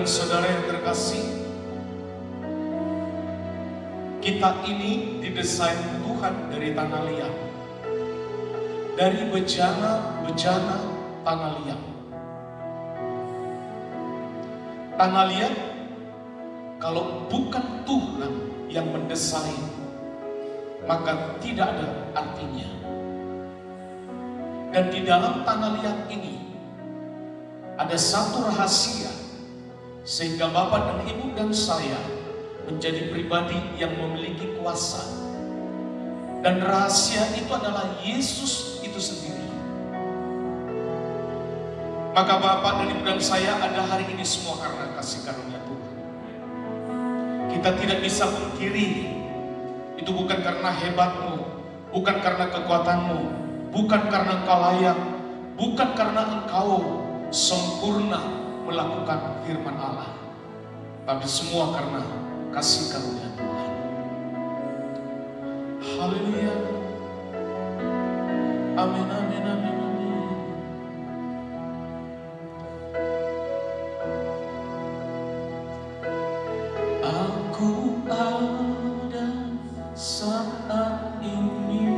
saudara yang terkasih, kita ini didesain Tuhan dari tanah liat, dari bejana-bejana tanah liat. Tanah liat, kalau bukan Tuhan yang mendesain, maka tidak ada artinya. Dan di dalam tanah liat ini ada satu rahasia, sehingga Bapak dan Ibu dan saya menjadi pribadi yang memiliki kuasa. Dan rahasia itu adalah Yesus itu sendiri. Maka Bapak dan Ibu dan saya ada hari ini semua karena kasih karunia Tuhan. Kita tidak bisa pungkiri, itu bukan karena hebatmu, bukan karena kekuatanmu, bukan karena engkau layak, bukan karena engkau sempurna melakukan firman Allah, tapi semua karena kasih karunia Tuhan. Haleluya. Amin, amin, amin, amin. Aku ada saat ini,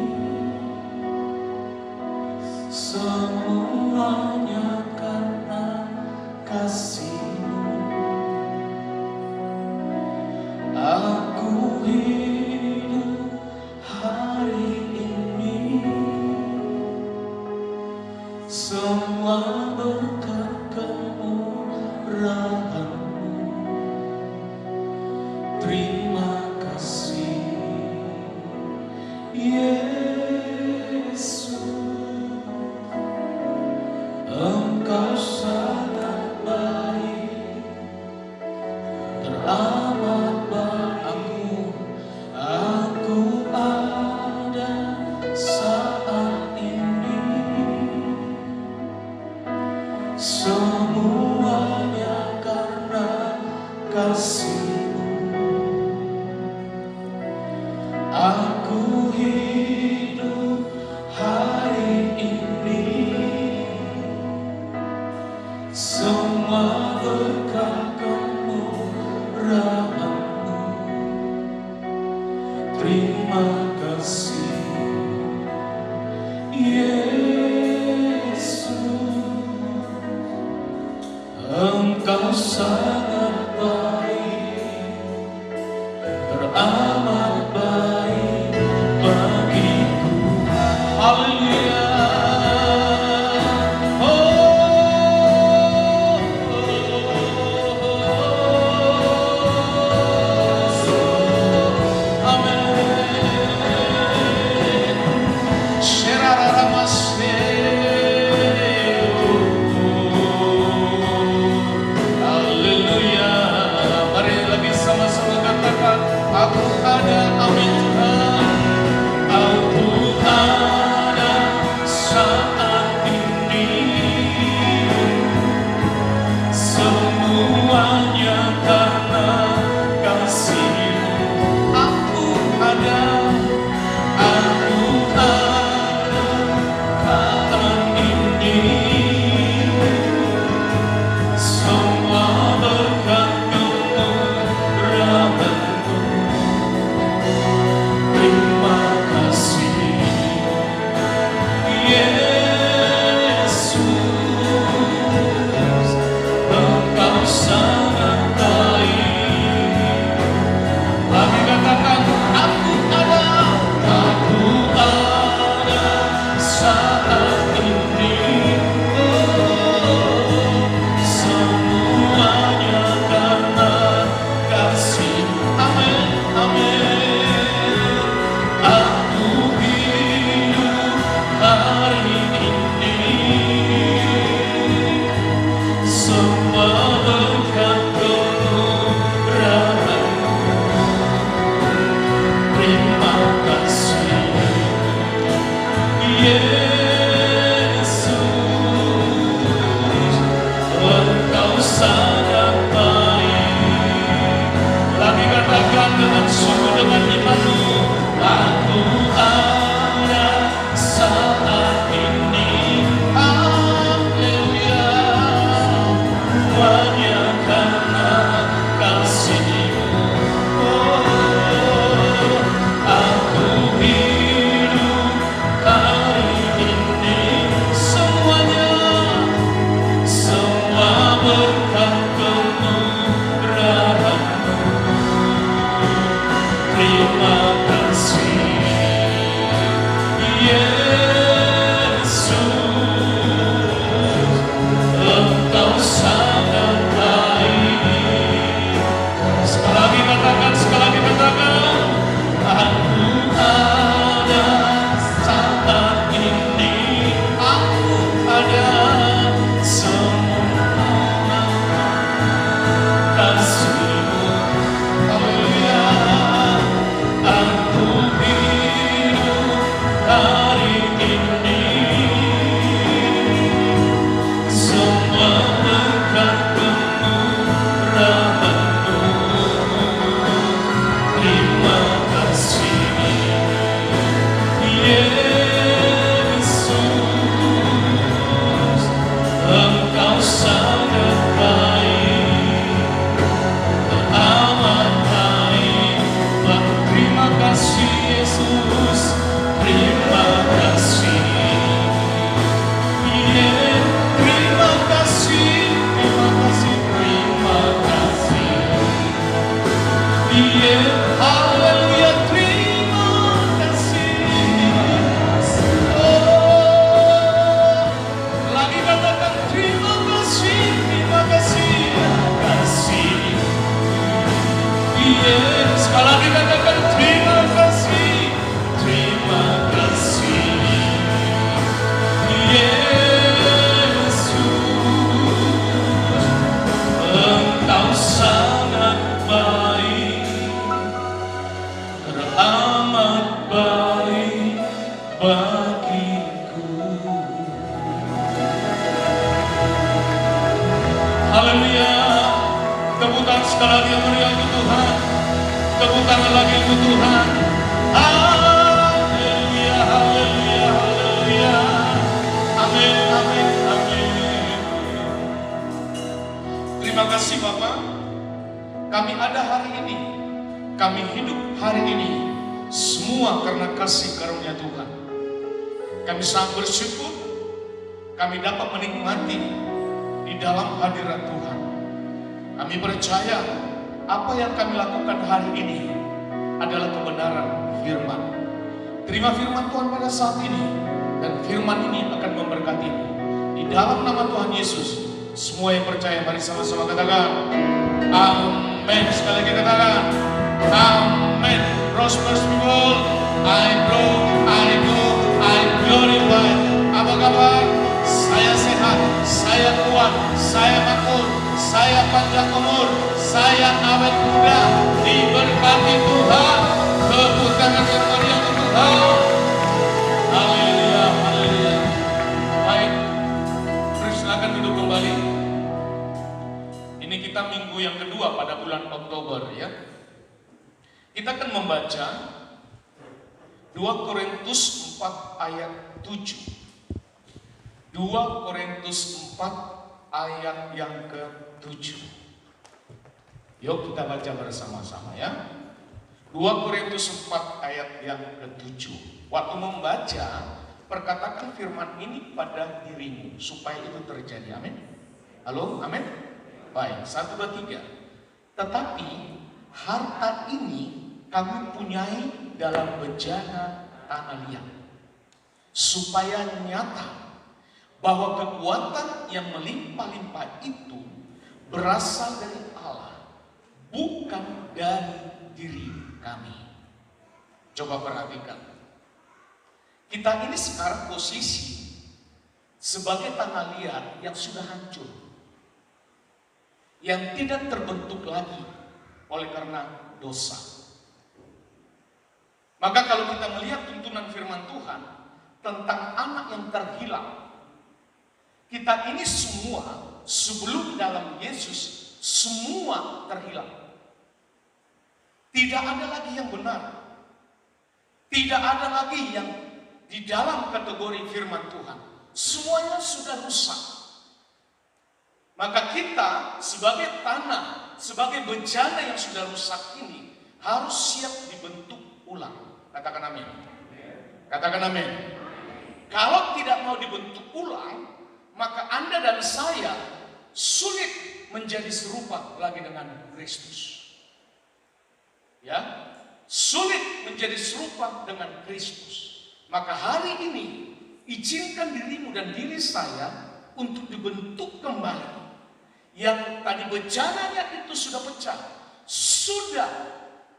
semuanya karena kasih-Mu. Aku hidup hari ini, semua berkat kemurahan-Mu. Terima kasih Yesus, Engkau sangat baik, teramat baik. Aku ada saat ini, semuanya karena kasih-Mu. Aku hidup hari ini, semua berkat kemurahan-Mu. Terima kasih Yesus, Engkau sangat baik, teramat baik bagiku. Haleluya. Haleluya. terima kasih. Yeah, terima kasih, terima kasih, terima kasih. Yeah, haleluya, terima kasih. Oh, lagi katakan terima kasih, terima kasih, terima kasih. Yeah, sekali lagi katakan terima kasih, terima kasih. Yesus, Engkau sangat baik, teramat baik bagiku. Haleluya. Tepuk tangan sekali lagi yang meriah untuk Tuhan. Tepuk tangan lagi untuk Tuhan. Haleluya, haleluya, haleluya. Amin, amin, amin. Terima kasih Bapak. Kami ada hari ini, kami hidup hari ini, semua karena kasih karunia Tuhan. Kami sangat bersyukur, kami dapat menikmati di dalam hadirat Tuhan. Kami percaya apa yang kami lakukan hari ini adalah kebenaran firman. Terima firman Tuhan pada saat ini, dan firman ini akan memberkatimu. Di dalam nama Tuhan Yesus, semua yang percaya mari sama-sama katakan amin. Sekali lagi katakan amin. Prosperous people, I grow, I go, I glorify. Apa kabar? Saya sehat, saya kuat, saya makmur, saya panjang umur, saya awet muda, diberkati Tuhan. Tepuk tangan yang meriah untuk Tuhan. Haleluya, haleluya. Baik, silakan duduk kembali. Ini kita minggu yang kedua pada bulan Oktober ya. Kita akan membaca 2 Korintus 4 ayat 7. 2 Korintus 4 ayat yang ke-7. Yuk kita baca bersama-sama ya. 2 Korintus 4 ayat yang ke-7. Waktu membaca, perkatakan firman ini pada dirimu supaya itu terjadi. Amin. Halo, amin. Baik, 1, 2, 3. Tetapi harta ini kami punyai dalam bejana tanah liat, supaya nyata bahwa kekuatan yang melimpah-limpah itu berasal dari Allah, bukan dari diri kami. Coba perhatikan. Kita ini sekarang posisi sebagai tanah liat yang sudah hancur, yang tidak terbentuk lagi oleh karena dosa. Maka kalau kita melihat tuntunan firman Tuhan tentang anak yang terhilang, kita ini semua sebelum dalam Yesus semua terhilang. Tidak ada lagi yang benar. Tidak ada lagi yang di dalam kategori firman Tuhan. Semuanya sudah rusak. Maka kita sebagai tanah, sebagai bejana yang sudah rusak ini harus siap dibentuk ulang. Katakan amin. Katakan amin. Kalau tidak mau dibentuk ulang, maka Anda dan saya sulit menjadi serupa lagi dengan Kristus. Ya, sulit menjadi serupa dengan Kristus. Maka hari ini izinkan dirimu dan diri saya untuk dibentuk kembali. Yang tadi bejananya itu sudah pecah, sudah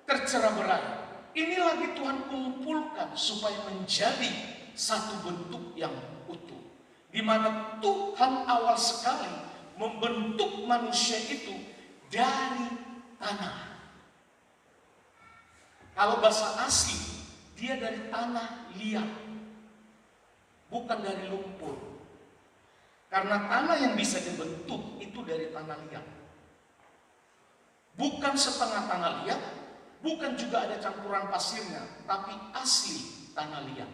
tercerai-berai. Ini lagi Tuhan kumpulkan supaya menjadi satu bentuk yang utuh. Di mana Tuhan awal sekali membentuk manusia itu dari tanah. Kalau bahasa asli, dia dari tanah liat, bukan dari lumpur. Karena tanah yang bisa dibentuk itu dari tanah liat. Bukan setengah tanah liat, bukan juga ada campuran pasirnya, tapi asli tanah liat.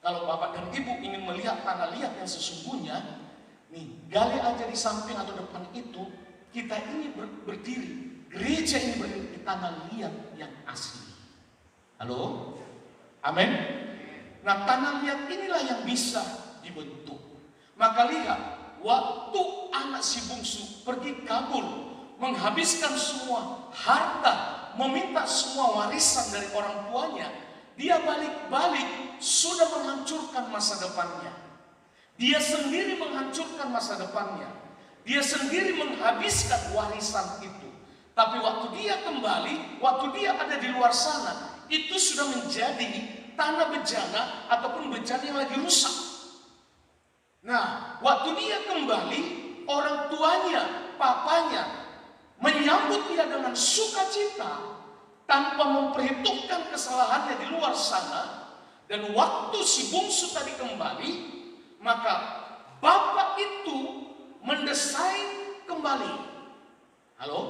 Kalau Bapak dan Ibu ingin melihat tanah liat yang sesungguhnya, nih, gali aja di samping atau depan itu, kita ini berdiri, gereja ini berdiri di tanah liat yang asli. Halo? Amin? Nah, tanah liat inilah yang bisa dibentuk. Maka lihat, waktu anak si bungsu pergi kabur, menghabiskan semua harta, meminta semua warisan dari orang tuanya, dia balik-balik sudah menghancurkan masa depannya. Dia sendiri menghancurkan masa depannya. Dia sendiri menghabiskan warisan itu. Tapi waktu dia kembali, waktu dia ada di luar sana, itu sudah menjadi tanah bejana ataupun bejana yang lagi rusak. Nah, waktu dia kembali, orang tuanya, papanya menyambut dia dengan sukacita tanpa memperhitungkan kesalahannya di luar sana. Dan waktu si bungsu tadi kembali, maka bapak itu mendesain kembali. Halo?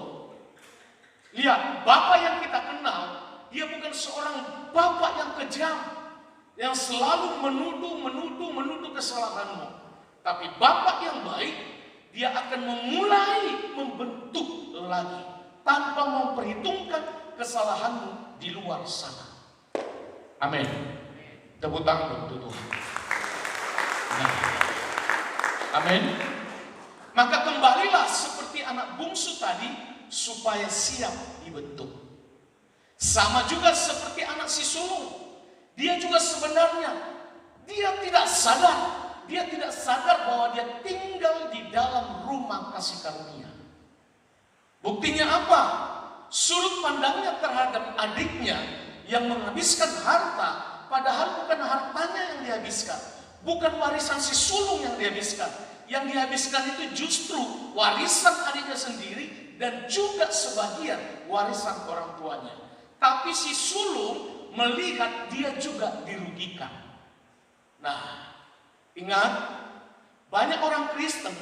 Lihat, bapak yang kita kenal, dia bukan seorang bapak yang kejam, yang selalu menuduh kesalahanmu. Tapi bapak yang baik, dia akan memulai membentuk lagi tanpa memperhitungkan kesalahanmu di luar sana. Amin. Tepuk tangan untuk Tuhan. Nah. Amin. Maka kembalilah seperti anak bungsu tadi supaya siap dibentuk. Sama juga seperti anak si sulung. Dia juga sebenarnya dia tidak sadar bahwa dia tinggal di dalam rumah kasih karunia. Buktinya apa? Sudut pandangnya terhadap adiknya yang menghabiskan harta, padahal bukan hartanya yang dihabiskan, bukan warisan si sulung yang dihabiskan. Yang dihabiskan itu justru warisan adiknya sendiri dan juga sebagian warisan orang tuanya. Tapi si sulung melihat dia juga dirugikan. Nah, ingat, banyak orang Kristen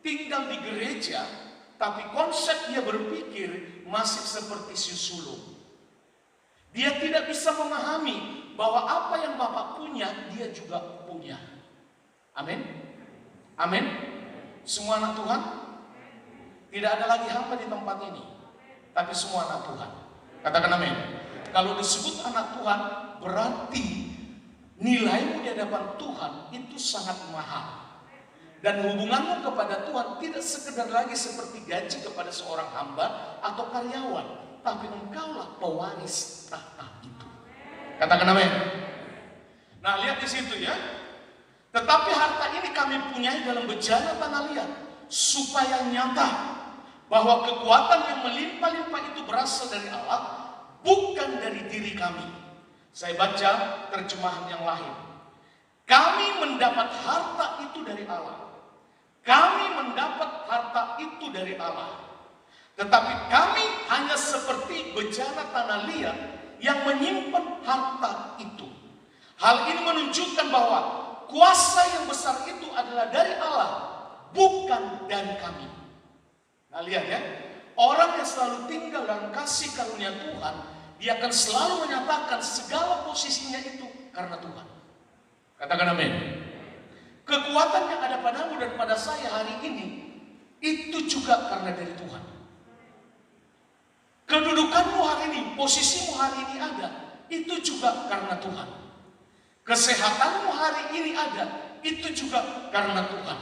tinggal di gereja, tapi konsep dia berpikir masih seperti si sulung. Dia tidak bisa memahami bahwa apa yang Bapak punya, dia juga punya. Amin. Amin. Semua anak Tuhan, tidak ada lagi hamba di tempat ini, tapi semua anak Tuhan. Katakan amin. Kalau disebut anak Tuhan, berarti nilaimu di hadapan Tuhan itu sangat mahal. Dan hubunganmu kepada Tuhan tidak sekedar lagi seperti gaji kepada seorang hamba atau karyawan, tapi engkaulah pewaris tahta itu. Katakan amin. Nah, lihat di situ ya. Tetapi harta ini kami punyai dalam bejana tanah liat, supaya nyata bahwa kekuatan yang melimpah-limpah itu berasal dari Allah, bukan dari diri kami. Saya baca terjemahan yang lain. Kami mendapat harta itu dari Allah. Kami mendapat harta itu dari Allah. Tetapi kami hanya seperti bejana tanah liat yang menyimpan harta itu. Hal ini menunjukkan bahwa kuasa yang besar itu adalah dari Allah, bukan dari kami. Nah, lihat ya, orang yang selalu tinggal dalam kasih karunia Tuhan, dia akan selalu menyatakan segala posisinya itu karena Tuhan. Katakan amin. Kekuatan yang ada padamu dan pada saya hari ini, itu juga karena dari Tuhan. Kedudukanmu hari ini, posisimu hari ini ada, itu juga karena Tuhan. Kesehatanmu hari ini ada, itu juga karena Tuhan.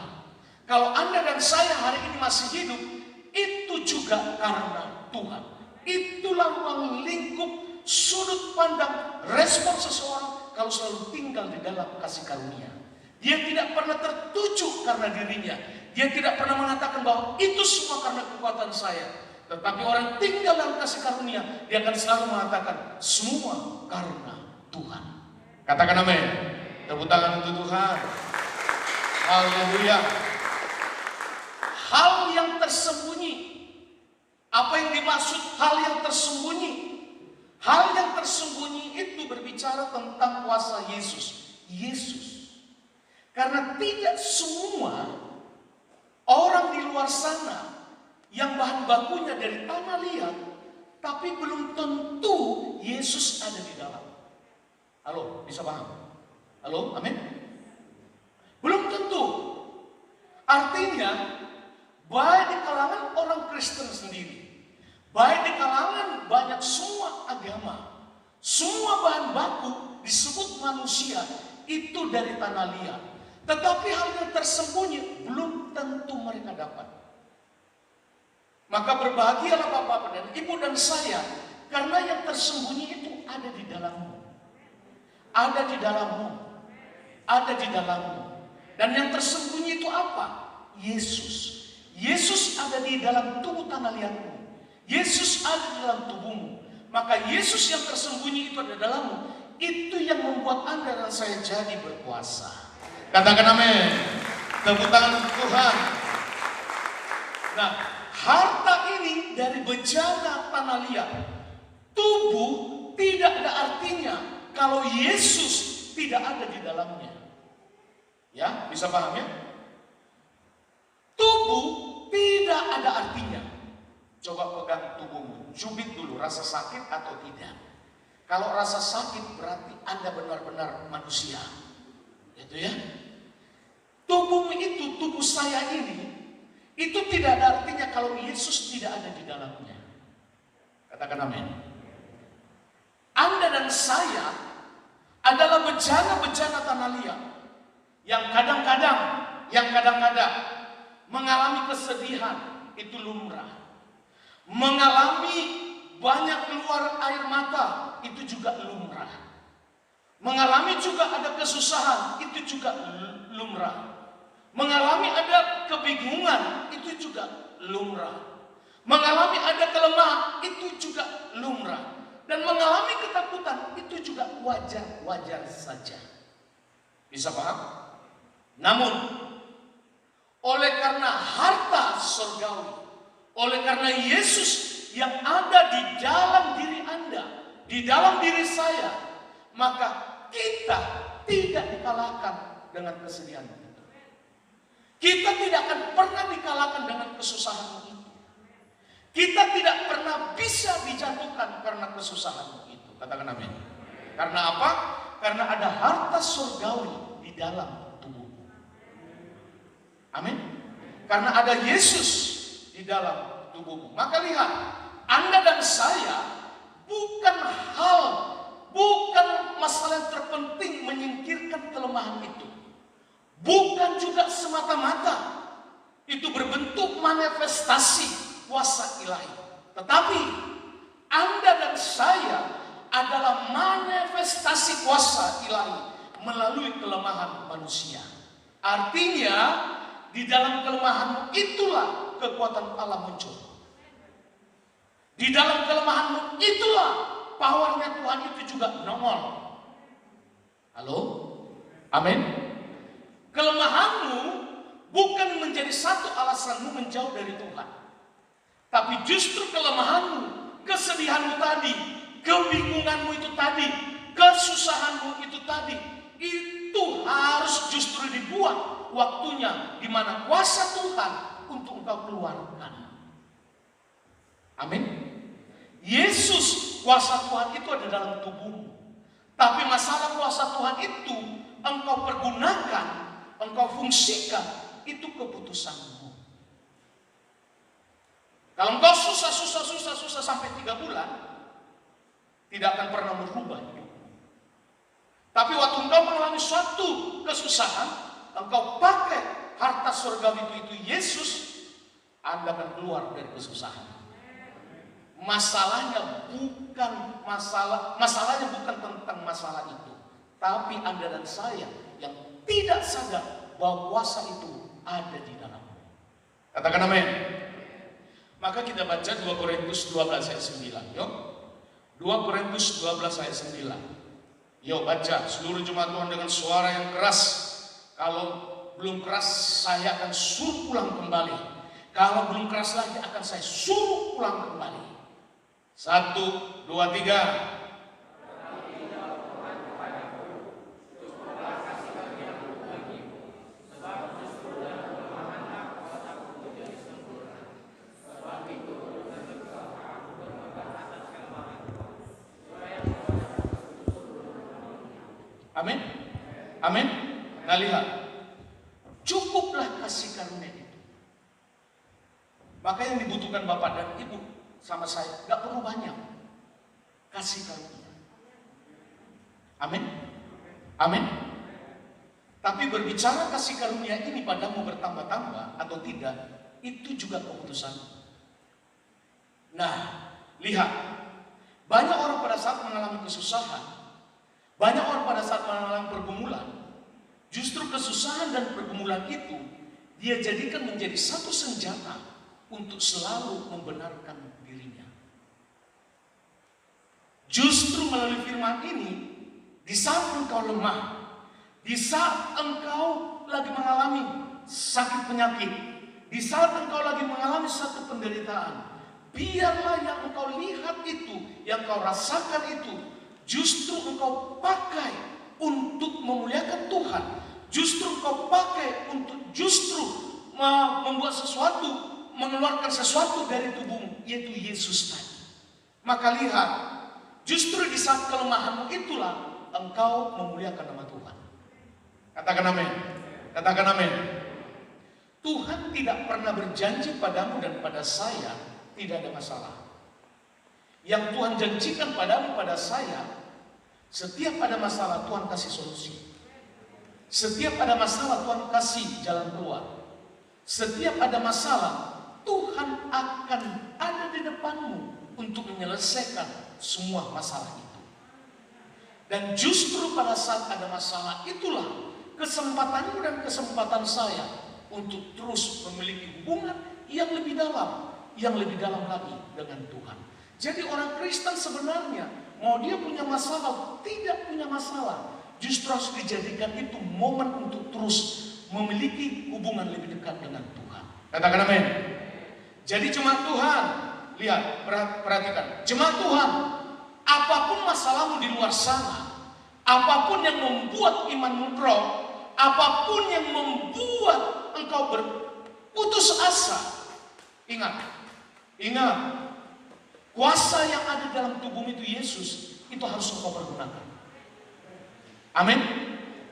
Kalau Anda dan saya hari ini masih hidup, itu juga karena Tuhan. Itulah ruang lingkup, sudut pandang, respon seseorang kalau selalu tinggal di dalam kasih karunia. Dia tidak pernah tertuju karena dirinya. Dia tidak pernah mengatakan bahwa itu semua karena kekuatan saya. Tetapi orang tinggal dalam kasih karunia, dia akan selalu mengatakan semua karena Tuhan. Katakan amin. Tepuk tangan untuk Tuhan. Haleluya. Hal yang tersembunyi. Apa yang dimaksud hal yang tersembunyi? Hal yang tersembunyi itu berbicara tentang kuasa Yesus. Yesus. Karena tidak semua orang di luar sana yang bahan bakunya dari tanah liat, tapi belum tentu Yesus ada di dalam. Halo, bisa paham? Halo, amin? Belum tentu. Artinya, baik di kalangan orang Kristen sendiri, baik di kalangan banyak semua agama, semua bahan baku disebut manusia itu dari tanah liat. Tetapi hal yang tersembunyi belum tentu mereka dapat. Maka berbahagialah Bapak dan Ibu dan saya, karena yang tersembunyi itu ada di dalammu. Ada di dalammu. Ada di dalammu. Dan yang tersembunyi itu apa? Yesus. Yesus ada di dalam tubuh tanah liatmu. Yesus ada di dalam tubuhmu. Maka Yesus yang tersembunyi itu ada di dalammu. Itu yang membuat Anda dan saya jadi berkuasa. Katakan amin. Tepuk tangan Tuhan. Nah, harta ini dari bejana tanah liat. Tubuh tidak ada artinya kalau Yesus tidak ada di dalamnya. Ya, bisa paham ya? Tubuh tidak ada artinya. Coba pegang tubuhmu, cubit dulu rasa sakit atau tidak. Kalau rasa sakit berarti Anda benar-benar manusia. Gitu ya. Tubuhmu itu, tubuh saya ini, itu tidak ada artinya kalau Yesus tidak ada di dalamnya. Katakan amin. Anda dan saya adalah bejana-bejana tanah liat yang kadang-kadang mengalami kesedihan, itu lumrah. Mengalami banyak keluar air mata, itu juga lumrah. Mengalami juga ada kesusahan, itu juga lumrah. Mengalami ada kebingungan, itu juga lumrah. Mengalami ada kelemahan, itu juga lumrah. Dan mengalami ketakutan, itu juga wajar-wajar saja. Bisa paham? Namun, oleh karena harta surgawi, oleh karena Yesus yang ada di dalam diri Anda, di dalam diri saya, maka kita tidak dikalahkan dengan kesedihan itu. Kita tidak akan pernah dikalahkan dengan kesusahan itu. Kita tidak pernah bisa dijatuhkan karena kesusahan itu. Katakan amin. Karena apa? Karena ada harta surgawi di dalam tubuhmu. Amin. Karena ada Yesus di dalam tubuhmu. Maka lihat, Anda dan saya bukan masalah yang terpenting menyingkirkan kelemahan itu. Bukan juga semata-mata itu berbentuk manifestasi kuasa ilahi. Tetapi Anda dan saya adalah manifestasi kuasa ilahi melalui kelemahan manusia. Artinya di dalam kelemahanmu itulah kekuatan Allah muncul. Di dalam kelemahanmu itulah powernya Tuhan itu juga nongol. Halo? Amin? Kelemahanmu bukan menjadi satu alasanmu menjauh dari Tuhan. Tapi justru kelemahanmu, kesedihanmu tadi, kebingunganmu itu tadi, kesusahanmu itu tadi, itu harus justru dibuat waktunya di mana kuasa Tuhan untuk engkau keluarkan. Amin. Yesus, kuasa Tuhan itu ada dalam tubuhmu. Tapi masalah kuasa Tuhan itu engkau pergunakan, engkau fungsikan, itu keputusanmu. Kalau engkau susah sampai 3 bulan, tidak akan pernah berubah hidupmu. Tapi waktu engkau mengalami suatu kesusahan, engkau pakai harta surgawi itu Yesus, Anda akan keluar dari kesusahan. Masalahnya bukan tentang masalah itu, tapi Anda dan saya yang tidak sadar bahwa kuasa itu ada di dalammu. Katakan amin. Maka kita baca 2 Korintus 12 ayat 9. Yuk. 2 Korintus 12 ayat 9. Yuk baca seluruh jemaat Tuhan dengan suara yang keras. Kalau belum keras saya akan suruh pulang kembali. Kalau belum keras lagi akan saya suruh pulang kembali. 1, 2, 3. Amin. Amin. Nah lihat, cukuplah kasih karunia itu. Maka yang dibutuhkan Bapak dan Ibu sama saya gak perlu banyak kasih karunia. Amin. Amin. Tapi berbicara kasih karunia ini padamu bertambah-tambah atau tidak, itu juga keputusan. Nah, lihat, banyak orang pada saat mengalami kesusahan, banyak orang pada saat mengalami pergumulan, justru kesusahan dan pergumulan itu dia jadikan menjadi satu senjata untuk selalu membenarkan dirinya. Justru melalui firman ini, di saat engkau lemah, di saat engkau lagi mengalami sakit penyakit, di saat engkau lagi mengalami satu penderitaan, biarlah yang engkau lihat itu, yang engkau rasakan itu, justru engkau pakai untuk memuliakan Tuhan. Justru engkau pakai untuk justru membuat sesuatu, mengeluarkan sesuatu dari tubuhmu, yaitu Yesus tadi. Maka lihat, justru di saat kelemahanmu itulah engkau memuliakan nama Tuhan. Katakan amin. Katakan amin. Tuhan tidak pernah berjanji padamu dan pada saya tidak ada masalah. Yang Tuhan janjikan padamu pada saya, setiap ada masalah Tuhan kasih solusi. Setiap ada masalah Tuhan kasih jalan keluar. Setiap ada masalah Tuhan akan ada di depanmu untuk menyelesaikan semua masalah itu. Dan justru pada saat ada masalah itulah kesempatanmu dan kesempatan saya untuk terus memiliki hubungan yang lebih dalam lagi dengan Tuhan. Jadi orang Kristen sebenarnya mau dia punya masalah, tidak punya masalah, justru harus dijadikan itu momen untuk terus memiliki hubungan lebih dekat dengan Tuhan. Katakan amin. Jadi jemaat Tuhan, lihat, perhatikan, jemaat Tuhan, apapun masalahmu di luar sana, apapun yang membuat imanmu drop, apapun yang membuat engkau berputus asa, ingat, kuasa yang ada dalam tubuhmu itu Yesus, itu harus engkau pergunakan. Amin.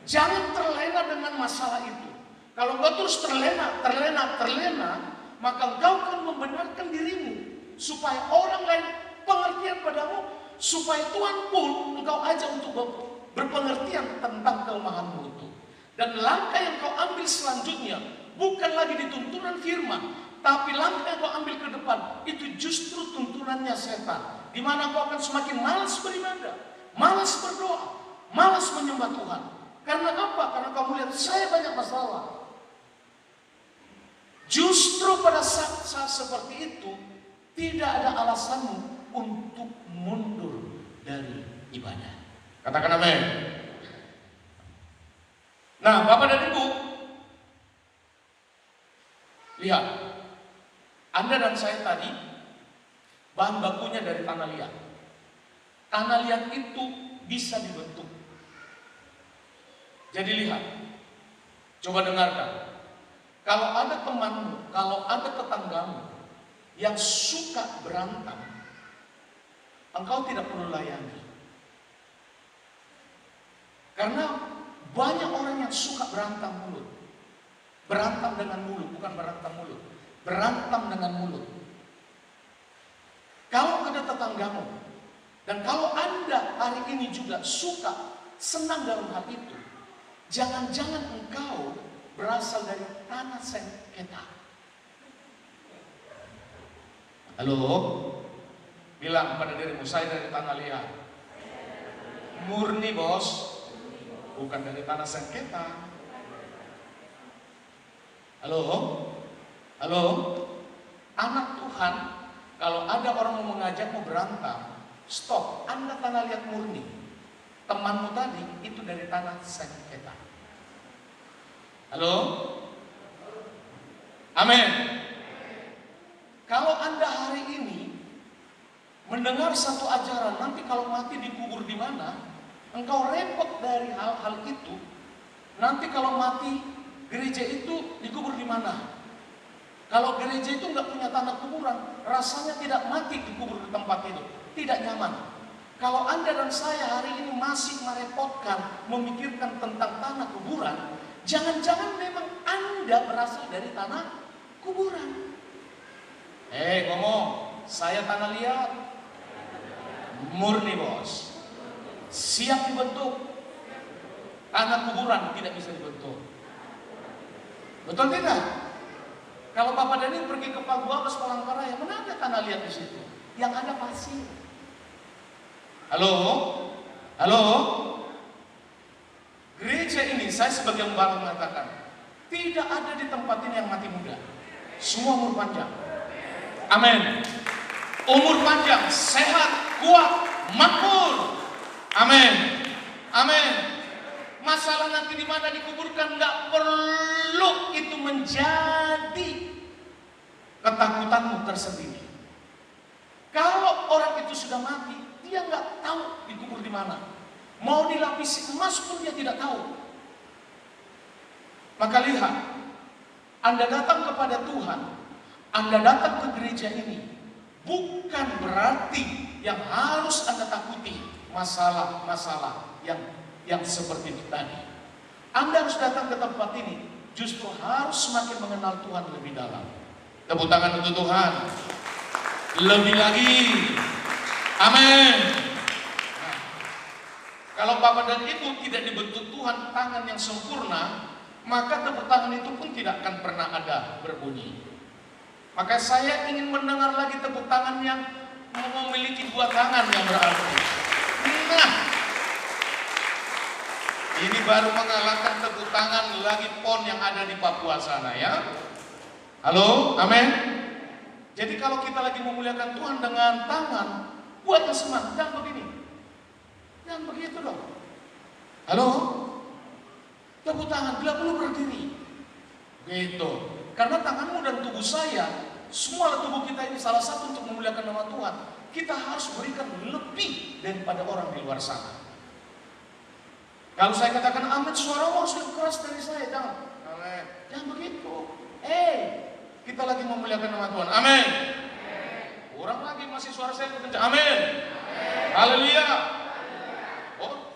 Jangan terlena dengan masalah itu. Kalau engkau terus terlena, maka engkau akan membenarkan dirimu supaya orang lain pengertian padamu, supaya Tuhan pun engkau ajak untuk berpengertian tentang kelemahanmu itu. Dan langkah yang kau ambil selanjutnya bukan lagi di tuntunan firman, tapi langkah yang kau ambil ke depan itu justru tuntunannya setan, di mana kau akan semakin malas beribadah, malas berdoa, malas menyembah Tuhan. Karena apa? Karena kamu lihat saya banyak masalah. Justru pada saat seperti itu tidak ada alasanmu untuk mundur dari ibadah. Katakan amin. Nah, Bapak dan Ibu, lihat, Anda dan saya tadi bahan bakunya dari tanah liat. Tanah liat itu bisa dibentuk. Jadi lihat, coba dengarkan. Kalau ada temanmu, kalau ada tetanggamu yang suka berantem, engkau tidak perlu layani. Karena banyak orang yang suka berantem mulut. Berantem dengan mulut, bukan berantem mulut. Berantem dengan mulut. Kalau ada tetanggamu, dan kalau Anda hari ini juga suka, senang dalam hal itu, jangan-jangan engkau berasal dari tanah sengketa. Halo? Bilang pada dirimu, saya dari tanah liat. Murni bos. Bukan dari tanah sengketa. Halo? Halo? Anak Tuhan, kalau ada orang mau mengajakmu berantem, stop, Anda tanah liat murni. Temanmu tadi itu dari tanah sengketa. Halo? Amin. Kalau Anda hari ini mendengar satu ajaran, nanti kalau mati dikubur di mana? Engkau repot dari hal-hal itu. Nanti kalau mati, gereja itu dikubur di mana? Kalau gereja itu nggak punya tanah kuburan, rasanya tidak mati dikubur di tempat itu, tidak nyaman. Kalau Anda dan saya hari ini masih merepotkan, memikirkan tentang tanah kuburan, jangan-jangan memang Anda berasal dari tanah kuburan. Ngomong, saya tanah liat, murni bos. Siap dibentuk. Tanah kuburan tidak bisa dibentuk. Betul tidak? Kalau Bapak Dani pergi ke Papua, ke Palangkaraya, mana ada tanah liat di situ? Yang ada pasir. Halo? Halo? Gereja ini, saya sebagai gembala mengatakan, tidak ada di tempat ini yang mati muda. Semua umur panjang. Amin. Umur panjang, sehat, kuat, makmur. Amin. Amin. Masalah nanti di mana dikuburkan nggak perlu itu menjadi ketakutanmu tersendiri. Kalau orang itu sudah mati, dia nggak tahu dikubur di mana. Mau dilapisi emas pun dia tidak tahu. Maka lihat, Anda datang kepada Tuhan, Anda datang ke gereja ini, bukan berarti yang harus Anda takuti masalah-masalah yang seperti itu tadi. Anda harus datang ke tempat ini, justru harus semakin mengenal Tuhan lebih dalam. Tepuk tangan untuk Tuhan. Lebih lagi. Amin. Nah, kalau Bapak dan Ibu tidak dibentuk Tuhan tangan yang sempurna, maka tepuk tangan itu pun tidak akan pernah ada berbunyi. Maka saya ingin mendengar lagi tepuk tangan yang memiliki dua tangan yang berarti. Nah, ini baru mengalahkan tepuk tangan lagi pon yang ada di Papua sana ya. Halo, amin. Jadi kalau kita lagi memuliakan Tuhan dengan tangan, buat yang semangat, jangan begini. Jangan begitu dong. Halo? Tepuk tangan, bila perlu berdiri. Gitu. Karena tanganmu dan tubuh saya, semua tubuh kita ini salah satu untuk memuliakan nama Tuhan. Kita harus berikan lebih daripada orang di luar sana. Kalau saya katakan amin, suaramu harus lebih keras dari saya. Jangan. Amin. Jangan begitu. Kita lagi memuliakan nama Tuhan. Amin. Orang lagi masih suara saya lebih kencang. Amin. Haleluya. Oh,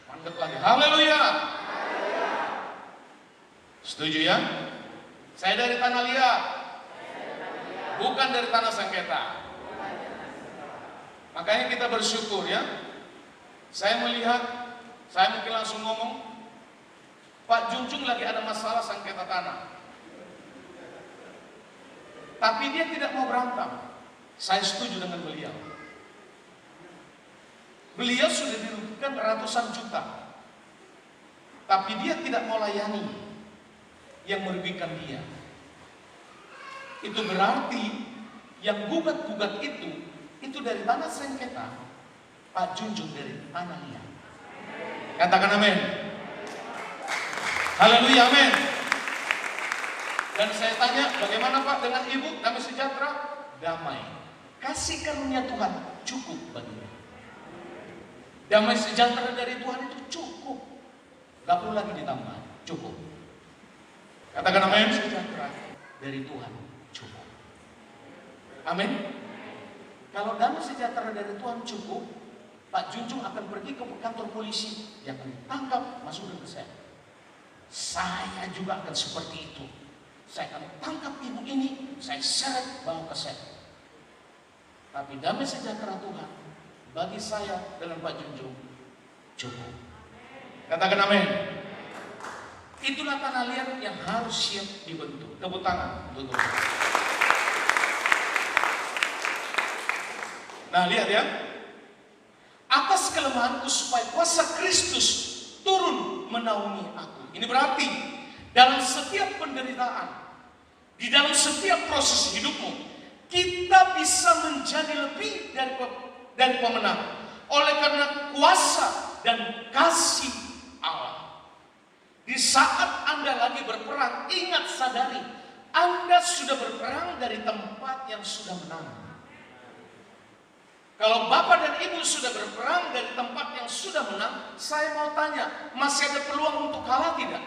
mandek lagi. Haleluya. Setuju ya? Saya dari tanah liat, bukan dari tanah sengketa. Makanya kita bersyukur ya. Saya melihat, saya mungkin langsung ngomong, Pak Junjung lagi ada masalah sengketa tanah. Tapi dia tidak mau berantem. Saya setuju dengan beliau. Beliau sudah dirugikan ratusan juta. Tapi dia tidak mau layani yang merugikan dia. Itu berarti yang gugat-gugat itu dari tanah sengketa, Pak Junjung dari tanah liat. Katakan amin. Haleluya, amin. Dan saya tanya, bagaimana Pak dengan Ibu? Damai sejahtera? Damai. Kasih karunia Tuhan cukup baginya. Damai sejahtera dari Tuhan itu cukup. Gak perlu lagi ditambah, cukup. Katakan amin. Sejahtera dari Tuhan cukup. Amin. Kalau damai sejahtera dari Tuhan cukup, Pak Junjung akan pergi ke kantor polisi, dia akan ditangkap, masukin ke sel. Saya juga akan seperti itu. Saya akan tangkap ibu ini, saya seret bawa ke sel. Tapi damai sejahtera Tuhan bagi saya dengan Pak Junjung cukup. Katakan amin. Itulah tanah liat yang harus siap dibentuk. Tepuk tangan untuk Tuhan. Nah, lihat ya. Atas kelemahanku supaya kuasa Kristus turun menaungi aku. Ini berarti dalam setiap penderitaan, di dalam setiap proses hidupmu, kita bisa menjadi lebih dari pemenang oleh karena kuasa dan kasih Allah. Di saat Anda lagi berperang, ingat, sadari Anda sudah berperang dari tempat yang sudah menang. Kalau Bapak dan Ibu sudah berperang dari tempat yang sudah menang, saya mau tanya, masih ada peluang untuk kalah tidak?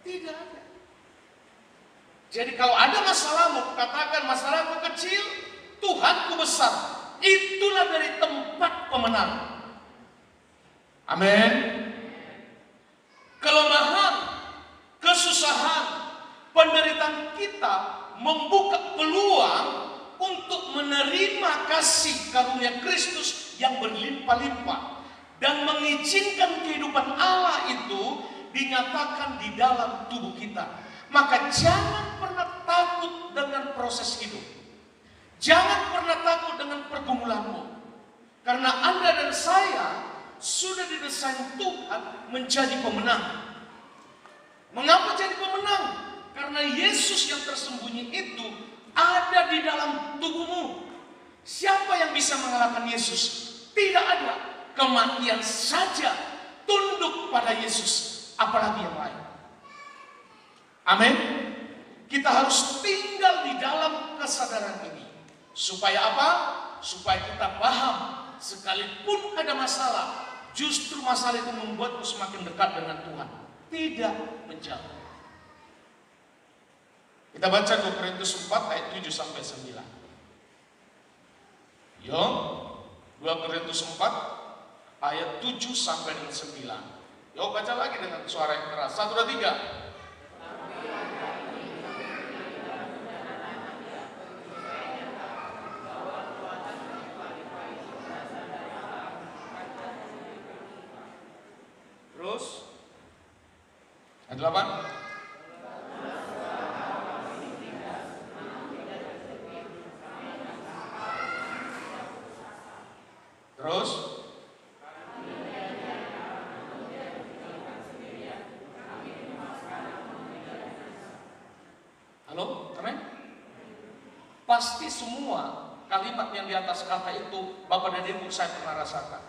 Tidak ada. Jadi kalau ada masalahmu, katakan masalahku kecil, Tuhanku besar. Itulah dari tempat pemenang. Amin. Kelemahan, kesusahan, penderitaan kita membuka peluang untuk menerima kasih karunia Kristus yang berlimpah-limpah dan mengizinkan kehidupan Allah itu dinyatakan di dalam tubuh kita. Maka jangan pernah takut dengan proses hidup. Jangan pernah takut dengan pergumulanmu. Karena Anda dan saya sudah didesain Tuhan menjadi pemenang. Mengapa jadi pemenang? Karena Yesus yang tersembunyi itu ada di dalam tubuhmu. Siapa yang bisa mengalahkan Yesus? Tidak ada. Kematian saja tunduk pada Yesus. Apalagi yang lain. Amin. Kita harus tinggal di dalam kesadaran ini. Supaya apa? Supaya kita paham. Sekalipun ada masalah, justru masalah itu membuatmu semakin dekat dengan Tuhan. Tidak menjauh. Kita baca 2 Korintus 4 ayat 7 sampai 9. Yo, 2 Korintus 4 ayat 7 sampai dengan 9. Yo, baca lagi dengan suara yang keras. 1, 2, 3. Terus ayat 8. Terus halo, amin. Pasti semua kalimat yang di atas kata itu Bapak dan Ibu saya pernah rasakan.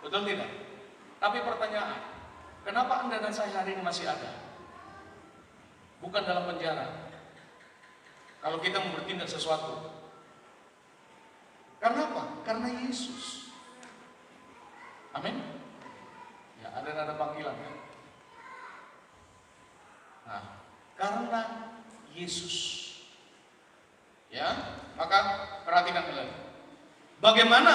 Betul tidak? Tapi pertanyaan, kenapa Anda dan saya hari ini masih ada? Bukan dalam penjara. Kalau kita mau bertindak sesuatu. Karena apa? Karena Yesus. Amin. Ya, ada nada panggilan. Nah, karena Yesus. Ya, maka perhatikan lagi. Bagaimana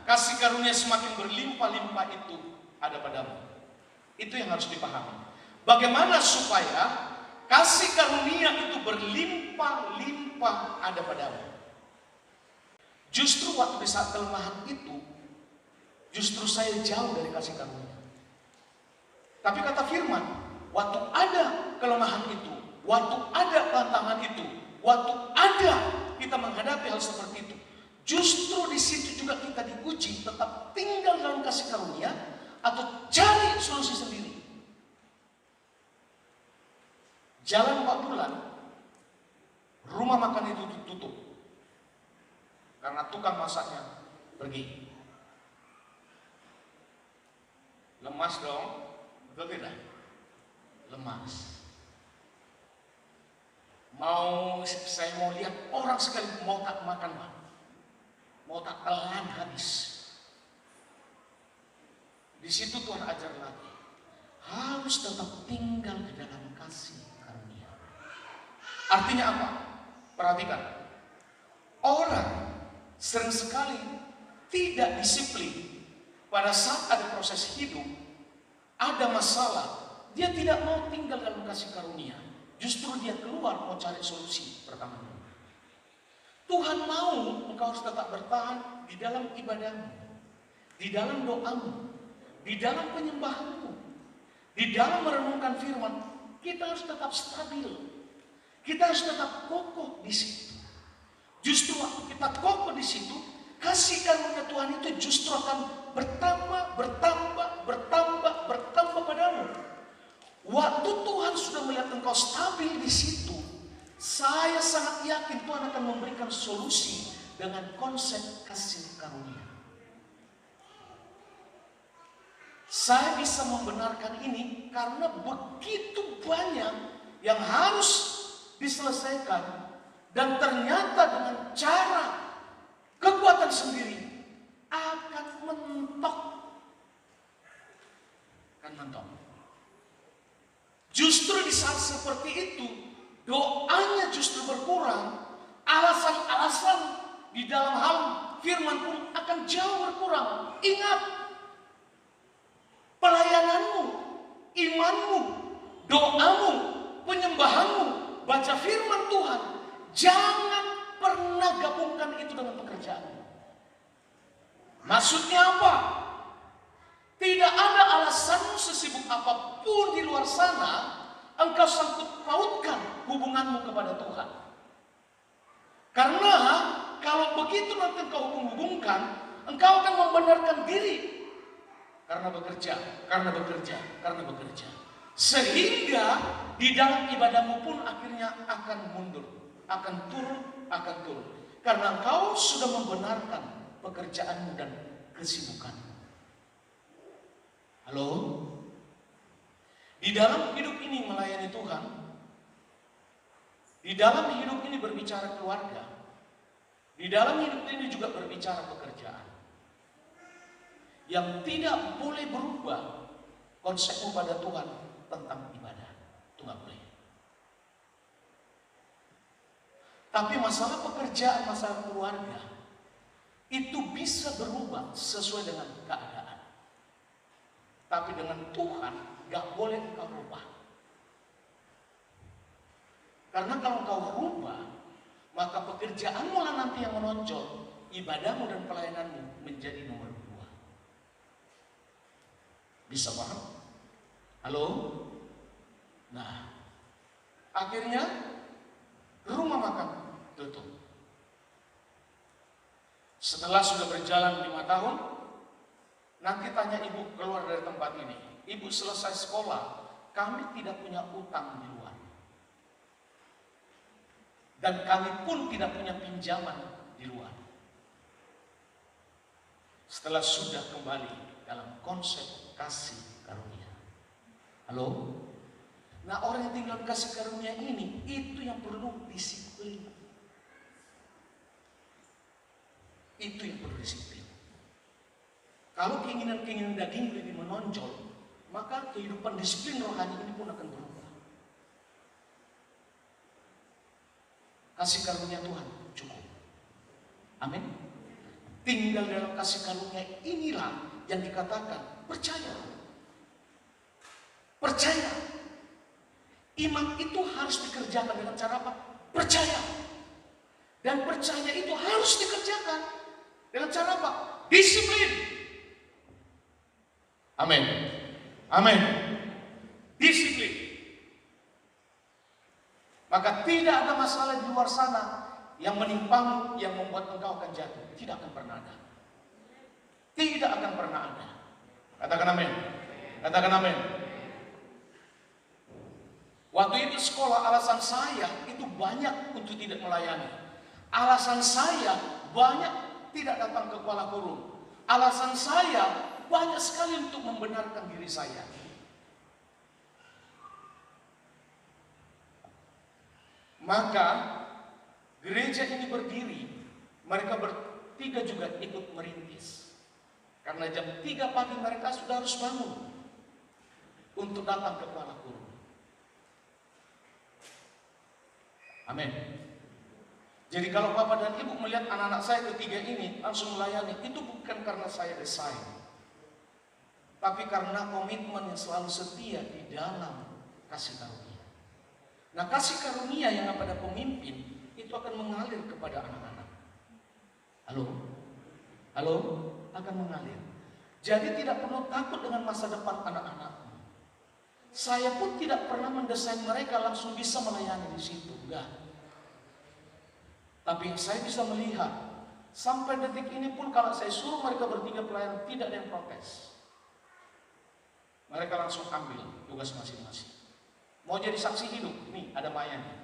kasih karunia semakin berlimpah-limpah itu ada padamu. Itu yang harus dipahami. Bagaimana supaya kasih karunia itu berlimpah-limpah ada padamu. Justru waktu di saat kelemahan itu, justru saya jauh dari kasih karunia. Tapi kata firman, waktu ada kelemahan itu, waktu ada tantangan itu, waktu ada kita menghadapi hal seperti itu, justru di situ juga kita diuji tetap tinggal dalam kasih karunia atau cari solusi sendiri. Jalan 4 bulan, rumah makan itu tutup. Karena tukang masaknya pergi. Lemas dong, betul tidak? Lemas. Saya mau lihat orang sekali mau tak makan, Pak. Mau tak telan habis. Di situ Tuhan ajar lagi. Harus tetap tinggal di dalam kasih karunia. Artinya apa? Perhatikan. Orang sering sekali tidak disiplin pada saat ada proses hidup, ada masalah, dia tidak mau tinggal dalam kasih karunia. Justru dia keluar mau cari solusi pertama. Tuhan mau engkau harus tetap bertahan di dalam ibadahmu, di dalam doamu, di dalam penyembahanmu, di dalam merenungkan firman. Kita harus tetap stabil, kita harus tetap kokoh di situ. Justru waktu kita kokoh di situ, kasih karunia Tuhan itu justru akan bertambah padamu. Waktu Tuhan sudah melihat engkau stabil di situ, saya sangat yakin Tuhan akan memberikan solusi dengan konsep kasih karunia. Saya bisa membenarkan ini karena begitu banyak yang harus diselesaikan. Dan ternyata dengan cara kekuatan sendiri akan mentok. Justru di saat seperti itu, doanya justru berkurang. Alasan-alasan di dalam hal firman pun akan jauh berkurang. Ingat, pelayananmu, imanmu, doamu, penyembahanmu, baca firman Tuhan, jangan pernah gabungkan itu dengan pekerjaan. Maksudnya apa? Tidak ada alasanmu sesibuk apapun di luar sana, engkau sangkut pautkan hubunganmu kepada Tuhan. Karena kalau begitu nanti engkau hubung-hubungkan, engkau akan membenarkan diri. Karena bekerja. Sehingga di dalam ibadahmu pun akhirnya akan mundur, akan turun. Karena engkau sudah membenarkan pekerjaanmu dan kesibukanmu. Halo? Di dalam hidup ini melayani Tuhan, di dalam hidup ini berbicara keluarga, di dalam hidup ini juga berbicara pekerjaan. Yang tidak boleh berubah konsepmu pada Tuhan tentang ibadah. Itu nggak boleh. Tapi masalah pekerjaan, masalah keluarga, itu bisa berubah sesuai dengan keadaan. Tapi dengan Tuhan nggak boleh engkau rubah. Karena kalau engkau rubah, maka pekerjaanmu lah nanti yang menonjol, ibadahmu dan pelayananmu menjadi nomor 2. Bisa paham? Halo? Nah, akhirnya rumah makan tutup. Setelah sudah berjalan 5 tahun, nanti tanya ibu keluar dari tempat ini. Ibu selesai sekolah, kami tidak punya utang di luar. Dan kami pun tidak punya pinjaman di luar. Setelah sudah kembali dalam konsep kasih karunia. Halo? Nah, orang yang tinggal kasih karunia ini, itu yang perlu disiplin. Itu yang perlu disiplin. Kalau keinginan-keinginan daging lebih menonjol, maka kehidupan disiplin rohani ini pun akan berubah. Kasih karunia Tuhan cukup. Amin. Tinggal dalam kasih karunia inilah yang dikatakan percaya. Percaya. Iman itu harus dikerjakan dengan cara apa? Percaya. Dan percaya itu harus dikerjakan dengan cara apa? Disiplin. Amin. Amin. Disiplin. Maka tidak ada masalah di luar sana yang menimpamu, yang membuat engkau akan jatuh. Tidak akan pernah ada. Tidak akan pernah ada. Katakan amin. Katakan amin. Waktu itu sekolah, alasan saya itu banyak untuk tidak melayani. Alasan saya banyak tidak datang ke Kuala Kurung. Alasan saya banyak sekali untuk membenarkan diri saya. Maka gereja ini berdiri, mereka bertiga juga ikut merintis. Karena jam 3 pagi mereka sudah harus bangun untuk datang ke Kuala Kurung. Amin. Jadi kalau Bapak dan Ibu melihat anak-anak saya ketiga ini langsung melayani, itu bukan karena saya desain, tapi karena komitmen yang selalu setia di dalam kasih karunia. Nah, kasih karunia yang kepada pemimpin itu akan mengalir kepada anak-anak. Halo? Halo? Akan mengalir. Jadi tidak perlu takut dengan masa depan anak-anak. Saya pun tidak pernah mendesain mereka langsung bisa melayani di situ, enggak. Tapi saya bisa melihat sampai detik ini pun kalau saya suruh mereka bertiga pelayan, tidak ada yang protes. Mereka langsung ambil tugas masing-masing. Mau jadi saksi hidup, nih ada Maya nih.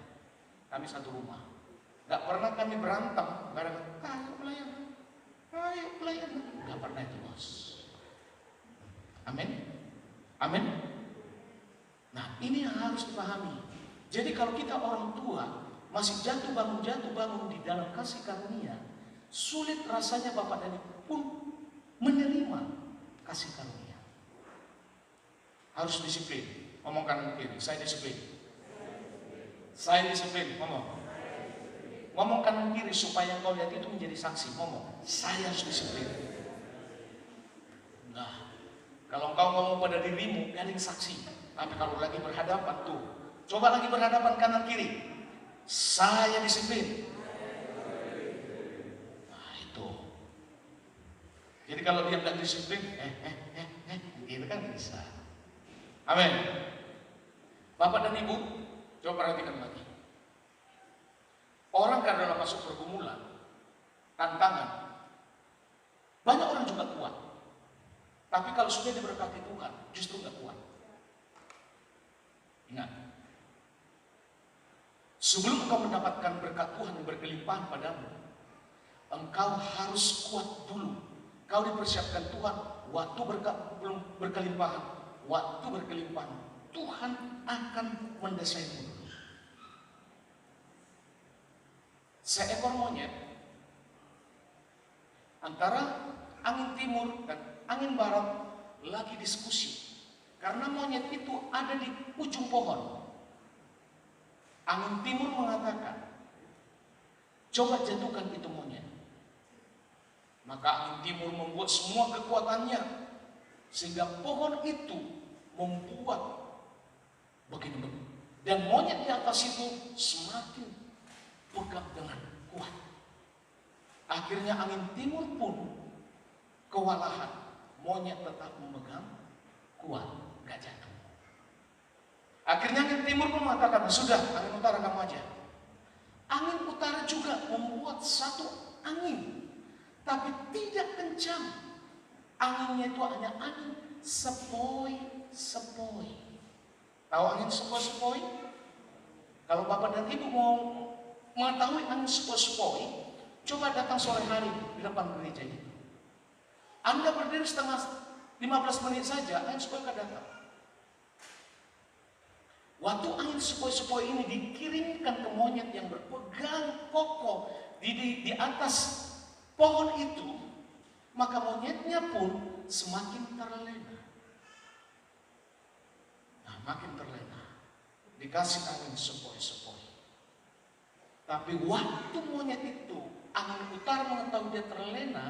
Kami satu rumah. Gak pernah kami berantem, gara-gara ayo pelayan, gak pernah itu, bos. Amin. Amin. Nah, ini yang harus dipahami. Jadi kalau kita orang tua masih jatuh bangun di dalam kasih karunia, sulit rasanya Bapak dan Ibu pun menerima kasih karunia. Harus disiplin. Ngomong kanan kiri, saya disiplin. Saya disiplin, ngomong. Ngomong kanan kiri supaya kau lihat itu menjadi saksi. Ngomong, saya harus disiplin. Nah, kalau engkau ngomong pada dirimu, ada yang saksi. Tapi kalau lagi berhadapan tuh, coba lagi berhadapan kanan kiri. Saya disiplin. Nah itu. Jadi kalau dia bilang disiplin, Itu kan bisa. Amin. Bapak dan Ibu, coba perhatikan lagi. Orang karena dalam masuk pergumulan, tantangan, banyak orang juga kuat. Tapi kalau sudah diberkati Tuhan, justru nggak kuat. Ingat, sebelum engkau mendapatkan berkat Tuhan yang berkelimpahan padamu, engkau harus kuat dulu. Kau dipersiapkan Tuhan, waktu berkat belum berkelimpahan, waktu berkelimpahan, Tuhan akan mendesaimu. Seekor monyet antara angin timur dan angin barat lagi diskusi. Karena monyet itu ada di ujung pohon. Angin timur mengatakan, coba jatuhkan itu monyet. Maka angin timur membuat semua kekuatannya, sehingga pohon itu membuat begini-begini. Dan monyet di atas itu semakin pegang dengan kuat. Akhirnya angin timur pun kewalahan. Monyet tetap memegang kuat, gak jatuh. Akhirnya angin timur pun mengatakan, sudah, angin utara kamu aja. Angin utara juga membuat satu angin, tapi tidak kencang. Anginnya itu hanya angin sepoi-sepoi. Tahu angin sepoi-sepoi? Kalau Bapak dan Ibu mau mengetahui angin sepoi-sepoi, coba datang sore hari di depan gereja itu. Anda berdiri setengah 15 menit saja, angin sepoi akan datang. Waktu angin sepoi-sepoi ini dikirimkan ke monyet yang berpegang kokoh di atas pohon itu, maka monyetnya pun semakin terlena. Nah, makin terlena. Dikasih angin sepoi-sepoi. Tapi waktu monyet itu, angin utara mengetahui dia terlena,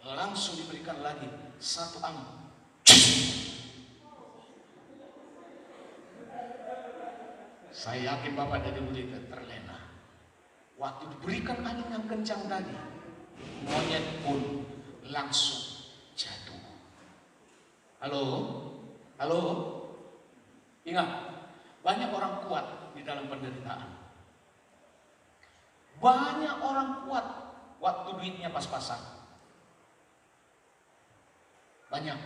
langsung diberikan lagi satu angin. Saya yakin Bapak dan Ibu terlena. Waktu diberikan angin yang kencang tadi, monyet pun langsung jatuh. Halo? Halo? Ingat, banyak orang kuat di dalam penderitaan. Banyak orang kuat waktu duitnya pas-pasan. Banyak.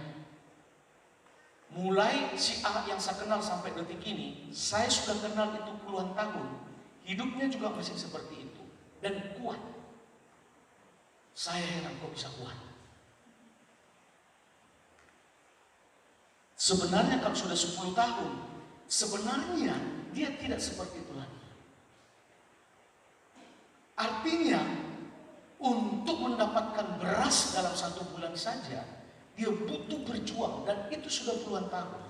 Mulai si A yang saya kenal sampai detik ini, saya sudah kenal itu puluhan tahun. Hidupnya juga masih seperti itu. Dan kuat. Saya heran kok bisa kuat. Sebenarnya kalau sudah 10 tahun, sebenarnya dia tidak seperti itu lagi. Artinya, untuk mendapatkan beras dalam 1 bulan saja, dia butuh berjuang, dan itu sudah puluhan tahun.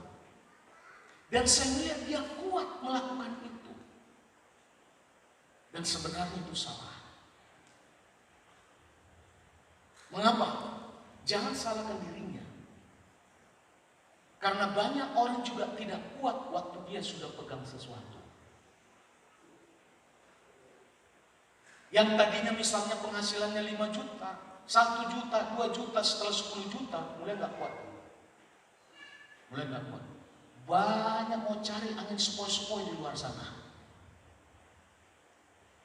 Dan saya melihat dia kuat melakukan itu. Dan sebenarnya itu salah. Mengapa? Jangan salahkan dirinya. Karena banyak orang juga tidak kuat waktu dia sudah pegang sesuatu. Yang tadinya misalnya penghasilannya 5 juta, 1 juta, 2 juta, setelah 10 juta, mulai nggak kuat. Mulai nggak kuat. Banyak mau cari angin sepoi-sepoi di luar sana.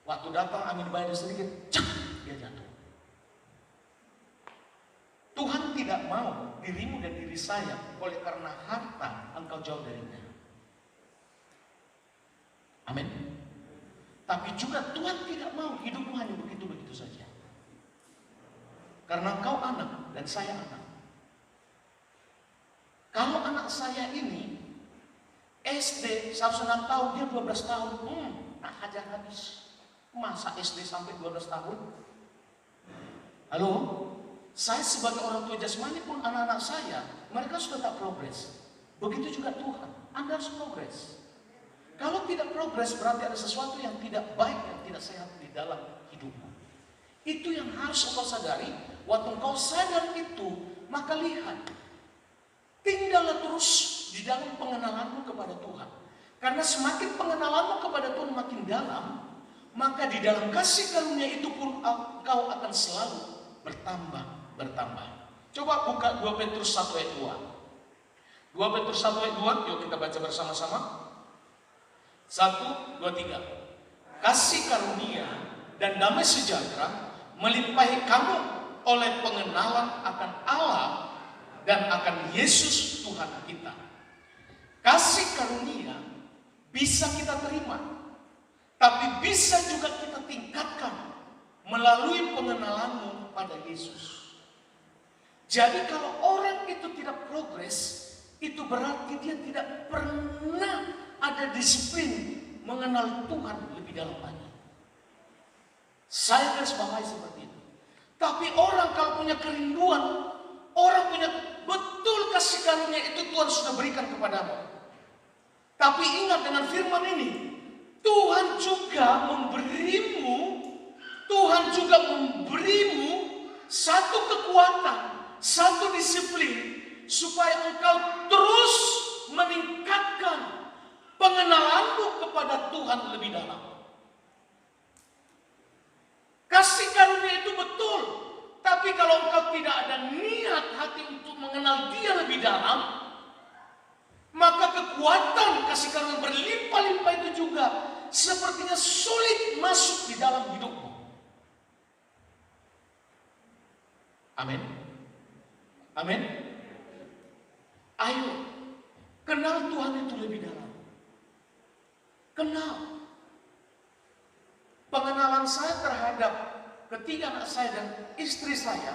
Waktu datang angin badai sedikit, cak, dia jatuh. Tuhan tidak mau dirimu dan diri saya oleh karena harta engkau jauh darinya. Amin. Tapi juga Tuhan tidak mau hidupmu hanya begitu-begitu saja. Karena kau anak dan saya anak. Kalau anak saya ini SD 106 tahun, dia 12 tahun, tak hajar habis. Masa SD sampai 12 tahun? Halo? Saya sebagai orang tua jasmani pun anak-anak saya, mereka sudah tak progres. Begitu juga Tuhan, Anda harus progres. Kalau tidak progres berarti ada sesuatu yang tidak baik, yang tidak sehat di dalam hidupmu. Itu yang harus engkau sadari. Waktu engkau sadar itu, maka lihat, tinggallah terus di dalam pengenalanmu kepada Tuhan. Karena semakin pengenalanmu kepada Tuhan makin dalam, maka di dalam kasih karunia itu pun engkau akan selalu bertambah. Coba buka 2 Petrus 1 ayat 2. 2 Petrus 1 ayat 2, yuk kita baca bersama-sama. 1, 2, 3. Kasih karunia dan damai sejahtera melimpahi kamu oleh pengenalan akan Allah dan akan Yesus Tuhan kita. Kasih karunia bisa kita terima, tapi bisa juga kita tingkatkan melalui pengenalanmu pada Yesus. Jadi kalau orang itu tidak progres, itu berarti dia tidak pernah ada disiplin mengenal Tuhan lebih dalam lagi. Saya garis bawahi seperti itu. Tapi orang kalau punya kerinduan, orang punya betul kasih karunia itu Tuhan sudah berikan kepadamu. Tapi ingat dengan firman ini, Tuhan juga memberimu satu kekuatan, satu disiplin, supaya engkau terus meningkatkan pengenalanmu kepada Tuhan lebih dalam. Kasih karunia itu betul, tapi kalau engkau tidak ada niat hati untuk mengenal Dia lebih dalam, maka kekuatan kasih karunia berlimpah-limpah itu juga sepertinya sulit masuk di dalam hidupmu. Amin. Amin. Ayo, kenal Tuhan itu lebih dalam. Kenal. Pengenalan saya terhadap ketiga anak saya dan istri saya,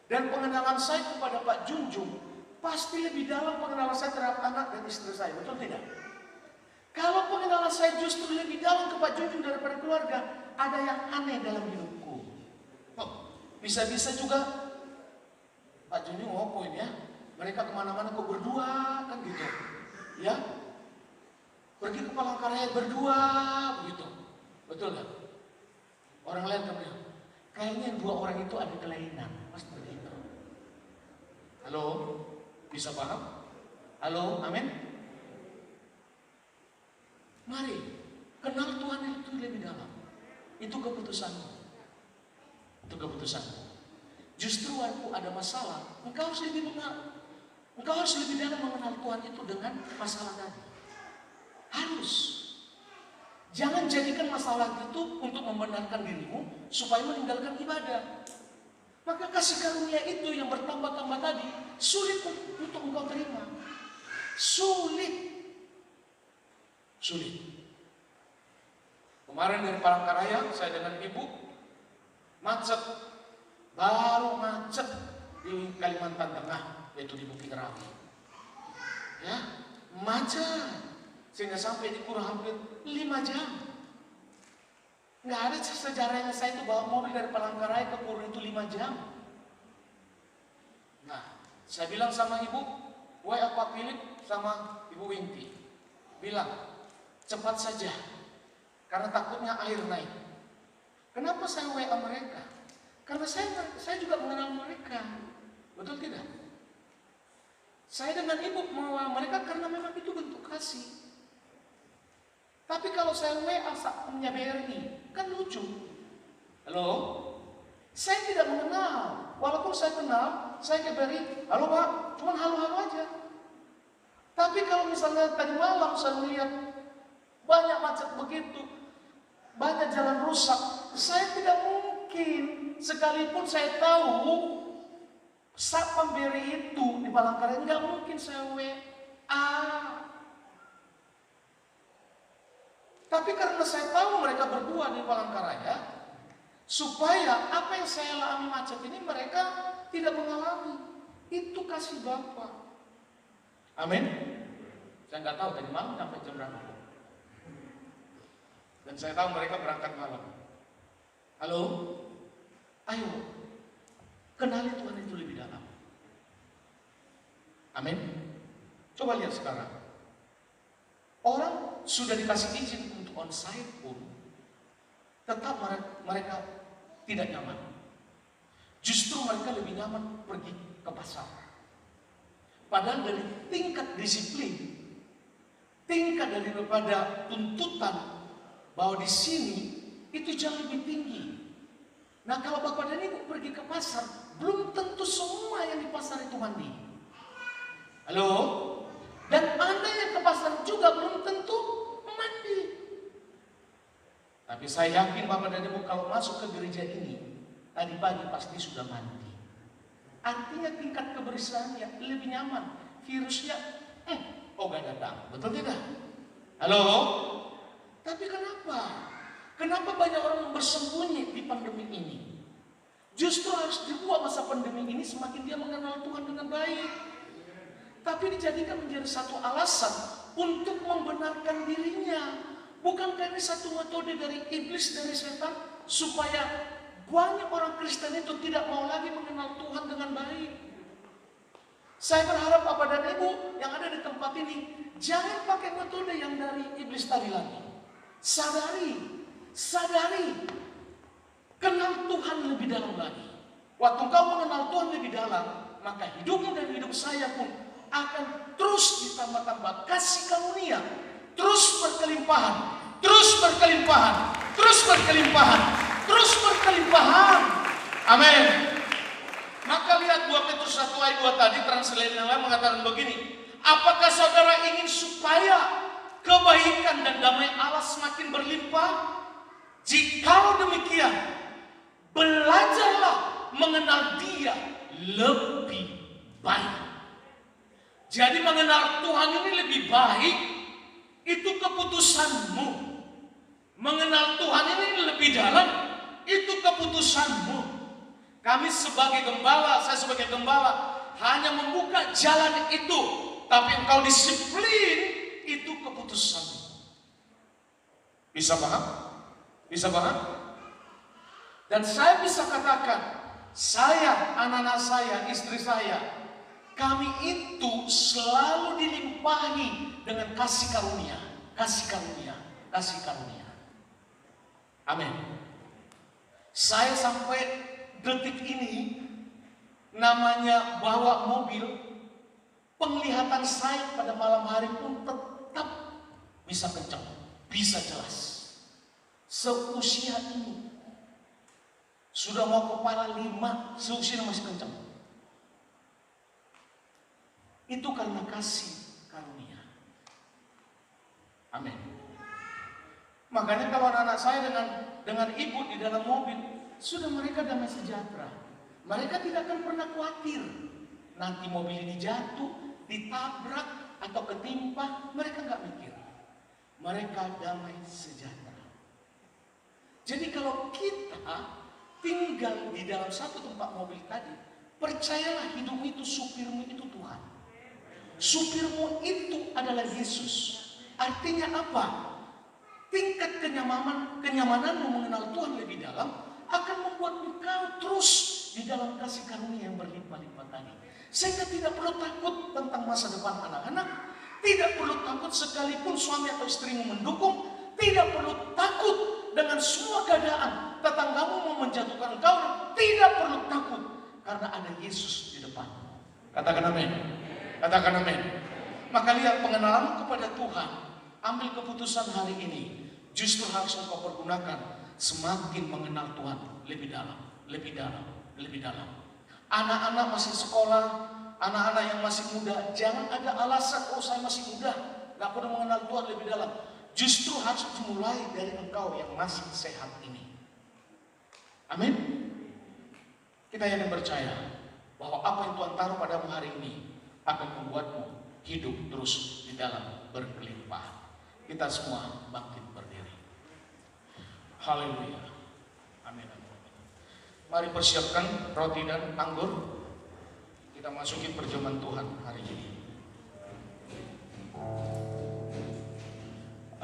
dan pengenalan saya kepada Pak Junjung, pasti lebih dalam pengenalan saya terhadap anak dan istri saya, betul tidak? Kalau pengenalan saya justru lebih dalam ke Pak Junjung daripada keluarga, ada yang aneh dalam hidupku. Bisa-bisa juga Pak Junjung ngopoin ya, mereka kemana-mana kok berdua kan gitu, ya? Pergi ke Palangkaraya berdua begitu, betul nggak? Orang lain kan bilang, kayaknya dua orang itu ada kelainan, pasti begitu. Halo, bisa paham? Halo, amin. Mari kenal Tuhan itu lebih dalam. Itu keputusanmu. Itu keputusanmu. Justru waktu ada masalah, engkau harus lebih mengenal. Engkau harus lebih dalam mengenal Tuhan itu dengan masalah tadi. Harus. Jangan jadikan masalah itu untuk membenarkan dirimu supaya meninggalkan ibadah. Maka kasih karunia itu yang bertambah-tambah tadi sulit untuk engkau terima. Sulit. Kemarin dari Palangkaraya saya dengan ibu macet, baru macet di Kalimantan Tengah, yaitu di Bukit Rawi. Ya, macet. Sehingga sampai di kurang hampir 5 jam. Nggak ada sejarahnya saya itu bawa mobil dari Palangkaraya ke Purwo itu 5 jam. Nah, saya bilang sama ibu, WA Pak Philip sama Ibu Winti. Bilang, cepat saja. Karena takutnya air naik. Kenapa saya WA mereka? Karena saya juga mengenal mereka. Betul tidak? Saya dengan ibu mau mereka karena memang itu bentuk kasih. Tapi kalau saya WA punya BRI, kan lucu. Halo? Saya tidak mengenal. Walaupun saya kenal, saya ke BRI, halo Pak, cuman halo-halo aja. Tapi kalau misalnya tadi malam saya melihat banyak macet begitu, banyak jalan rusak, saya tidak mungkin, sekalipun saya tahu Satpam BRI itu di Palangkaraya, nggak mungkin saya WA. Tapi karena saya tahu mereka berdua di Palangkaraya, supaya apa yang saya alami macet ini mereka tidak mengalami. Itu kasih Bapa. Amin. Saya nggak tahu dari malam sampai jam berapa. Dan saya tahu mereka berangkat malam. Halo, ayo kenali Tuhan itu lebih dalam. Amin. Coba lihat sekarang. Orang sudah dikasih izin untuk onsite pun tetap mereka tidak nyaman. Justru mereka lebih nyaman pergi ke pasar. Padahal dari tingkat disiplin, tingkat daripada tuntutan bahwa di sini itu jauh lebih tinggi. Nah, kalau Bapak dan Ibu pergi ke pasar, belum tentu semua yang di pasar itu mandi. Halo? Dan Anda yang ke pasar juga belum tentu mandi. Tapi saya yakin Bapak dan Ibu kalau masuk ke gereja ini, tadi pagi pasti sudah mandi. Artinya tingkat kebersihannya lebih nyaman. Virusnya, gak datang. Betul tidak? Halo? Tapi kenapa? Kenapa banyak orang bersembunyi di pandemi ini? Justru harus dibuat masa pandemi ini semakin dia mengenal Tuhan dengan baik. Tapi dijadikan menjadi satu alasan untuk membenarkan dirinya. Bukankah ini satu metode dari iblis, dari setan, supaya banyak orang Kristen itu tidak mau lagi mengenal Tuhan dengan baik. Saya berharap Bapak dan Ibu yang ada di tempat ini, jangan pakai metode yang dari iblis tadi lagi. Sadari, kenal Tuhan lebih dalam lagi. Waktu kau mengenal Tuhan lebih dalam, maka hidupmu dan hidup saya pun akan terus ditambah-tambah kasih karunia, terus berkelimpahan, terus berkelimpahan, terus berkelimpahan, terus berkelimpahan. Amin. Maka lihat 2 Petrus 1 ayat 2 tadi, translation yang lain mengatakan begini, apakah saudara ingin supaya kebaikan dan damai Allah semakin berlimpah? Jikalau demikian, belajarlah mengenal Dia lebih baik. Jadi mengenal Tuhan ini lebih baik, itu keputusanmu. Mengenal Tuhan ini lebih dalam, itu keputusanmu. Kami sebagai gembala, saya sebagai gembala, hanya membuka jalan itu. Tapi engkau disiplin, itu keputusanmu. Bisa paham? Bisa paham? Dan saya bisa katakan, saya, anak-anak saya, istri saya, kami itu selalu dilimpahi dengan kasih karunia, kasih karunia, kasih karunia. Amin. Saya sampai detik ini, namanya bawa mobil, penglihatan saya pada malam hari pun tetap bisa kencang, bisa jelas. Seusia ini, sudah mau kepala 5, seusia masih kencang. Itu karena kasih karunia. Amin. Makanya kalau anak-anak saya dengan ibu di dalam mobil, sudah mereka damai sejahtera. Mereka tidak akan pernah khawatir nanti mobil ini jatuh, ditabrak atau ketimpa. Mereka nggak mikir. Mereka damai sejahtera. Jadi kalau kita tinggal di dalam satu tempat mobil tadi, percayalah hidupmu itu, supirmu itu Tuhan. Supirmu itu adalah Yesus. Artinya apa? Tingkat kenyamananmu mengenal Tuhan lebih dalam akan membuat engkau terus di dalam kasih karunia yang berlimpah-limpah tadi. Sehingga tidak perlu takut tentang masa depan anak-anak, tidak perlu takut sekalipun suami atau istrimu mendukung, tidak perlu takut dengan semua keadaan tetanggamu mau menjatuhkan engkau, tidak perlu takut karena ada Yesus di depan. Katakan amin. Katakan amin. Maka lihat pengenalanmu kepada Tuhan, ambil keputusan hari ini, justru harus engkau pergunakan semakin mengenal Tuhan lebih dalam, lebih dalam, lebih dalam. Anak-anak masih sekolah, anak-anak yang masih muda, jangan ada alasan, oh saya masih muda, gak perlu mengenal Tuhan lebih dalam. Justru harus dimulai dari engkau yang masih sehat ini. Amin. Kita yang percaya bahwa apa yang Tuhan taruh padamu hari ini akan membuatmu hidup terus di dalam berkelimpah. Kita semua bangkit berdiri. Haleluya. Amin. Mari persiapkan roti dan anggur. Kita masukin perjamuan Tuhan hari ini.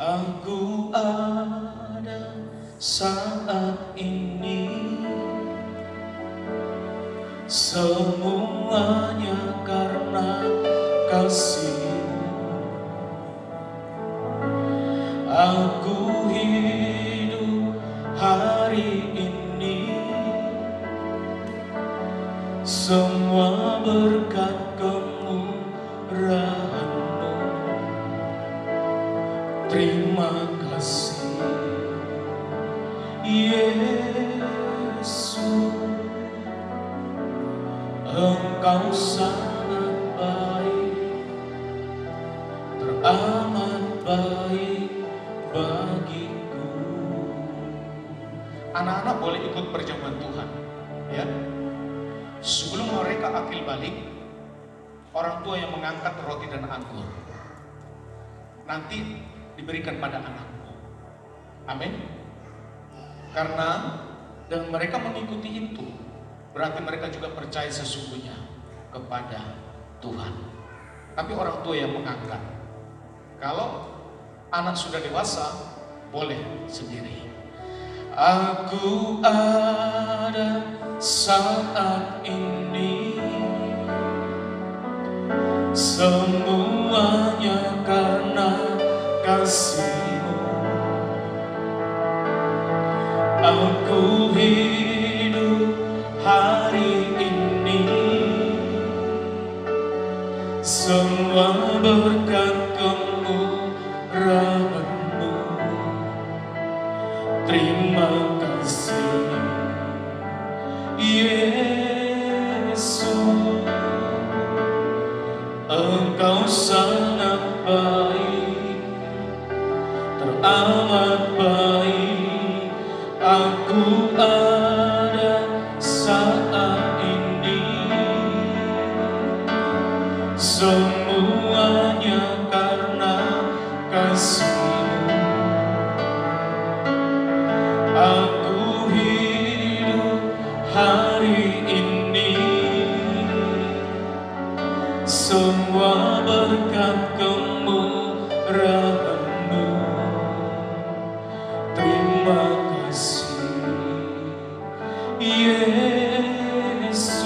Aku ada saat ini, semuanya karena kasih-Mu. Aku hidup hari ini, semua berkat kemurahan-Mu. Terima kasih Yesus, Engkau sangat baik. anak-anak boleh ikut perjamuan Tuhan, ya. Sebelum mereka akil balik, orang tua yang mengangkat roti dan anggur nanti diberikan pada anakmu. Amin. Karena dengan mereka mengikuti itu, berarti mereka juga percaya sesungguhnya kepada Tuhan. Tapi orang tua yang mengangkat. Kalau anak sudah dewasa, boleh sendiri. Aku ada saat ini, semuanya karena kasih-Mu. Aku hidup hari ini, semua berkat kemurahan-Mu. Terima kasih Yesus, Engkau sangat baik, teramat baik. Aku ada saat ini, semuanya karena kasih-Mu. Aku hidup hari ini, semua berkat kemurahan-Mu. Terima kasih Yesus,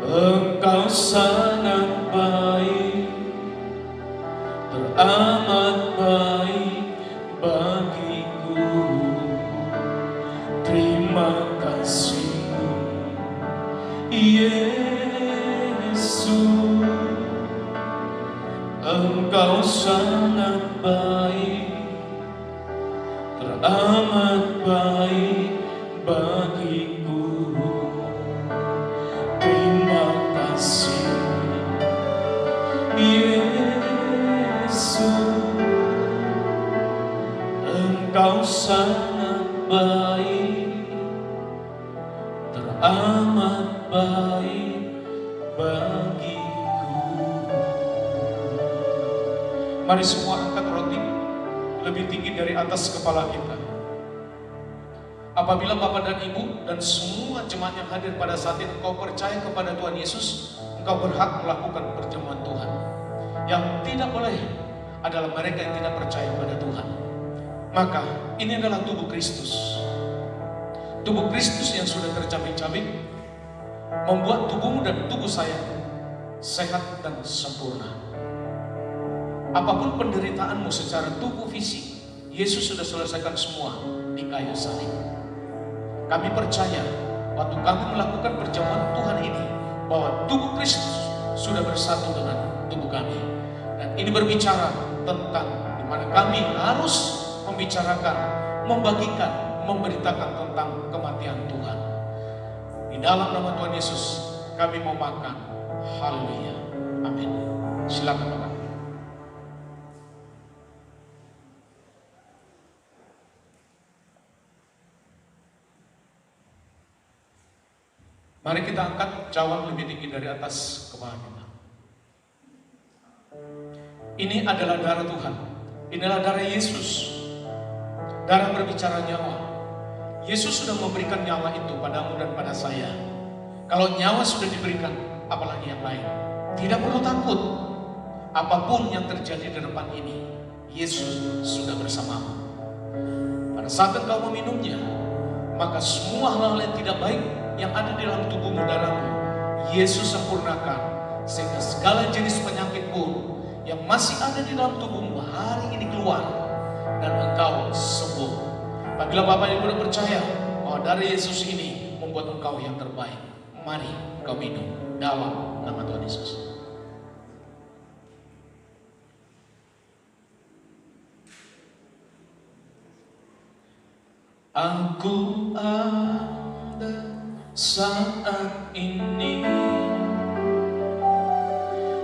Engkau sangat baik, teramat baik bagiku. Terima kasih Yesus, Engkau sangat baik, teramat baik bagiku. Terima kasih Yesus, Engkau sangat baik, teramat baik bagiku. Mari semua angkat roti lebih tinggi dari atas kepala kita. Apabila Bapak dan Ibu dan semua jemaat yang hadir pada saat ini engkau percaya kepada Tuhan Yesus, engkau berhak melakukan perjamuan Tuhan. Yang tidak boleh adalah mereka yang tidak percaya pada Tuhan. Maka ini adalah tubuh Kristus. Tubuh Kristus yang sudah tercabik-cabik membuat tubuhmu dan tubuh saya sehat dan sempurna. Apapun penderitaanmu secara tubuh fisik, Yesus sudah selesaikan semua di kayu salib. Kami percaya waktu kami melakukan perjamuan Tuhan ini, bahwa tubuh Kristus sudah bersatu dengan tubuh kami. Dan ini berbicara tentang di mana kami harus membicarakan, membagikan, memberitakan tentang kematian Tuhan. Di dalam nama Tuhan Yesus kami mau makan. Haleluya. Amin. Silakan Bapak. Mari kita angkat cawan lebih tinggi dari atas kepala kita. Ini adalah darah Tuhan. Inilah darah Yesus. Darah berbicara nyawa. Yesus sudah memberikan nyawa itu padamu dan pada saya. Kalau nyawa sudah diberikan, apalagi yang lain. Tidak perlu takut. Apapun yang terjadi di depan ini, Yesus sudah bersamamu. Pada saat engkau meminumnya, maka semua hal-hal yang tidak baik yang ada di dalam tubuhmu, darahmu, Yesus sempurnakan. Sehingga segala jenis penyakit pun yang masih ada di dalam tubuhmu hari ini keluar dan engkau sembuh. Apabila Bapak Ibu percaya bahwa dari Yesus ini membuat engkau yang terbaik, mari engkau minum dalam nama Tuhan Yesus. Aku ada saat ini,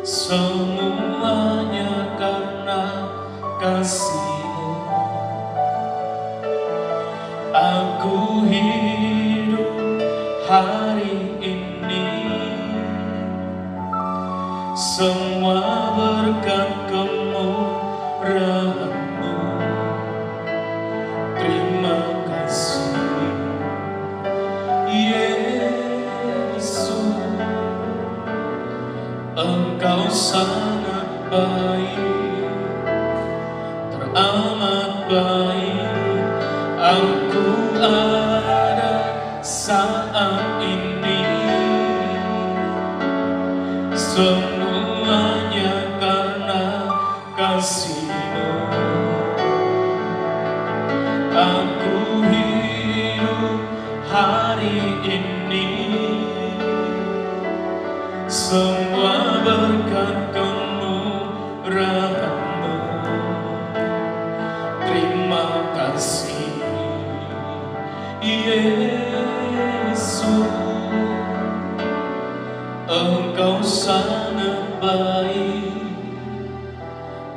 semuanya karena kasih-Mu. baik, teramat baik aku ada saat ini. Semuanya karena kasih-Mu. Aku hidup hari ini, semua berkat kemurahan-Mu. Terima kasih Yesus, Engkau sangat baik,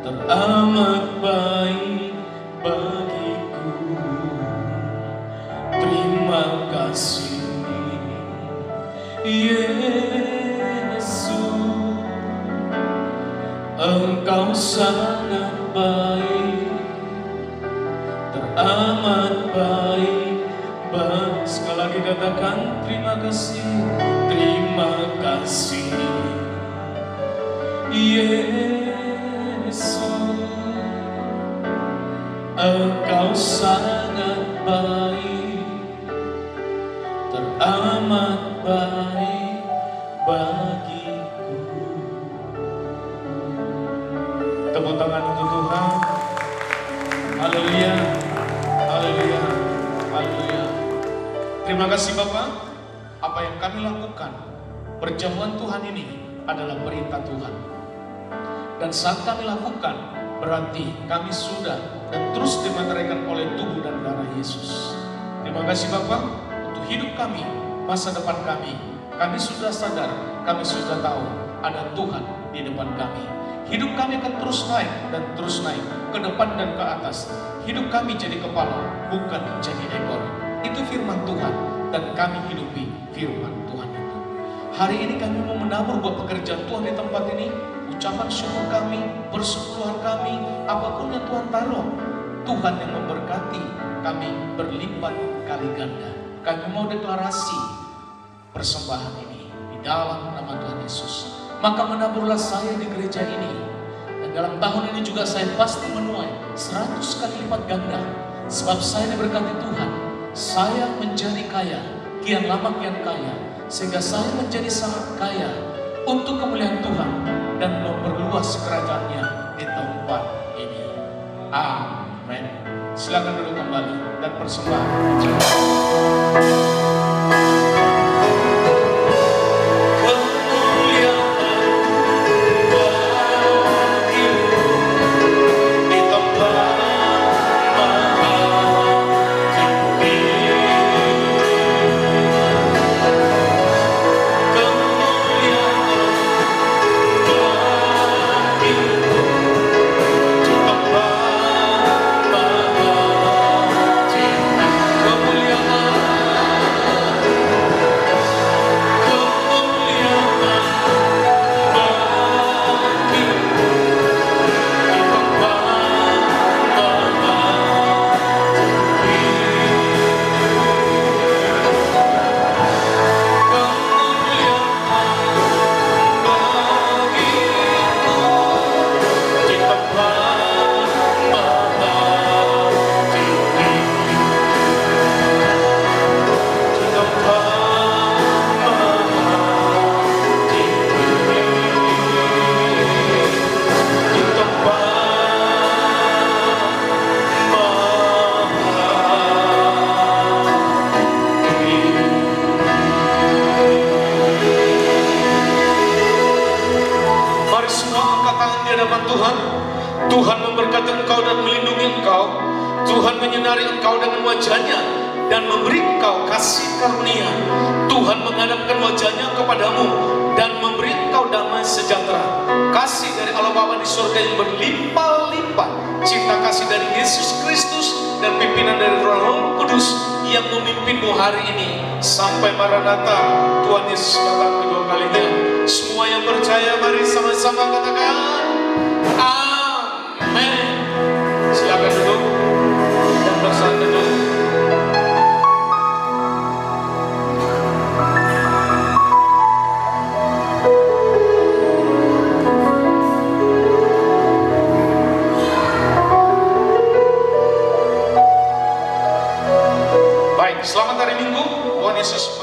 teramat baik bagiku. Terima kasih Yesus, Engkau sangat baik, teramat baik. Sekali lagi katakan terima kasih, terima kasih Yesus, Engkau sangat baik, teramat baik bagiku. Tepuk tangan untuk Tuhan. Haleluya, haleluya, haleluya. Terima kasih Bapak. Apa yang kami lakukan, perjamuan Tuhan ini adalah perintah Tuhan. Dan saat kami lakukan, berarti kami sudah dan terus dimeteraikan oleh tubuh dan darah Yesus. Terima kasih Bapak untuk hidup kami, masa depan kami. Kami sudah sadar, kami sudah tahu ada Tuhan di depan kami. Hidup kami akan terus naik dan terus naik ke depan dan ke atas. Hidup kami jadi kepala, bukan jadi ekor. Itu firman Tuhan dan kami hidupi firman Tuhan itu. Hari ini kami mau menabur buat pekerjaan Tuhan di tempat ini. Ucapan syukur kami, persepuluhan kami, apapun yang Tuhan taruh, Tuhan yang memberkati kami berlipat kali ganda. Kami mau deklarasi persembahan ini di dalam nama Tuhan Yesus. Maka menaburlah saya di gereja ini, dan dalam tahun ini juga saya pasti menuai 100 kali lipat ganda. Sebab saya diberkati Tuhan, saya menjadi kaya, kian lama kian kaya, sehingga saya menjadi sangat kaya untuk kemuliaan Tuhan dan memperluas kerajaan-Nya di tempat ini. Amin. Silakan duduk kembali dan persembahan. Tuhan memberkati engkau dan melindungi engkau. Tuhan menyinari engkau dengan wajah-Nya dan memberi engkau kasih karunia. Tuhan menghadapkan wajah-Nya kepadamu dan memberi engkau damai sejahtera. Kasih dari Allah Bapa di surga yang berlimpah-limpah, cinta kasih dari Yesus Kristus dan pimpinan dari Roh Kudus yang memimpinmu hari ini sampai Maranatha Tuhan Yesus datang kedua kalinya. Semua yang percaya mari sama-sama katakan amin. Silakan duduk dan bersandar dulu. Selamat hari Minggu, Tuhan Yesus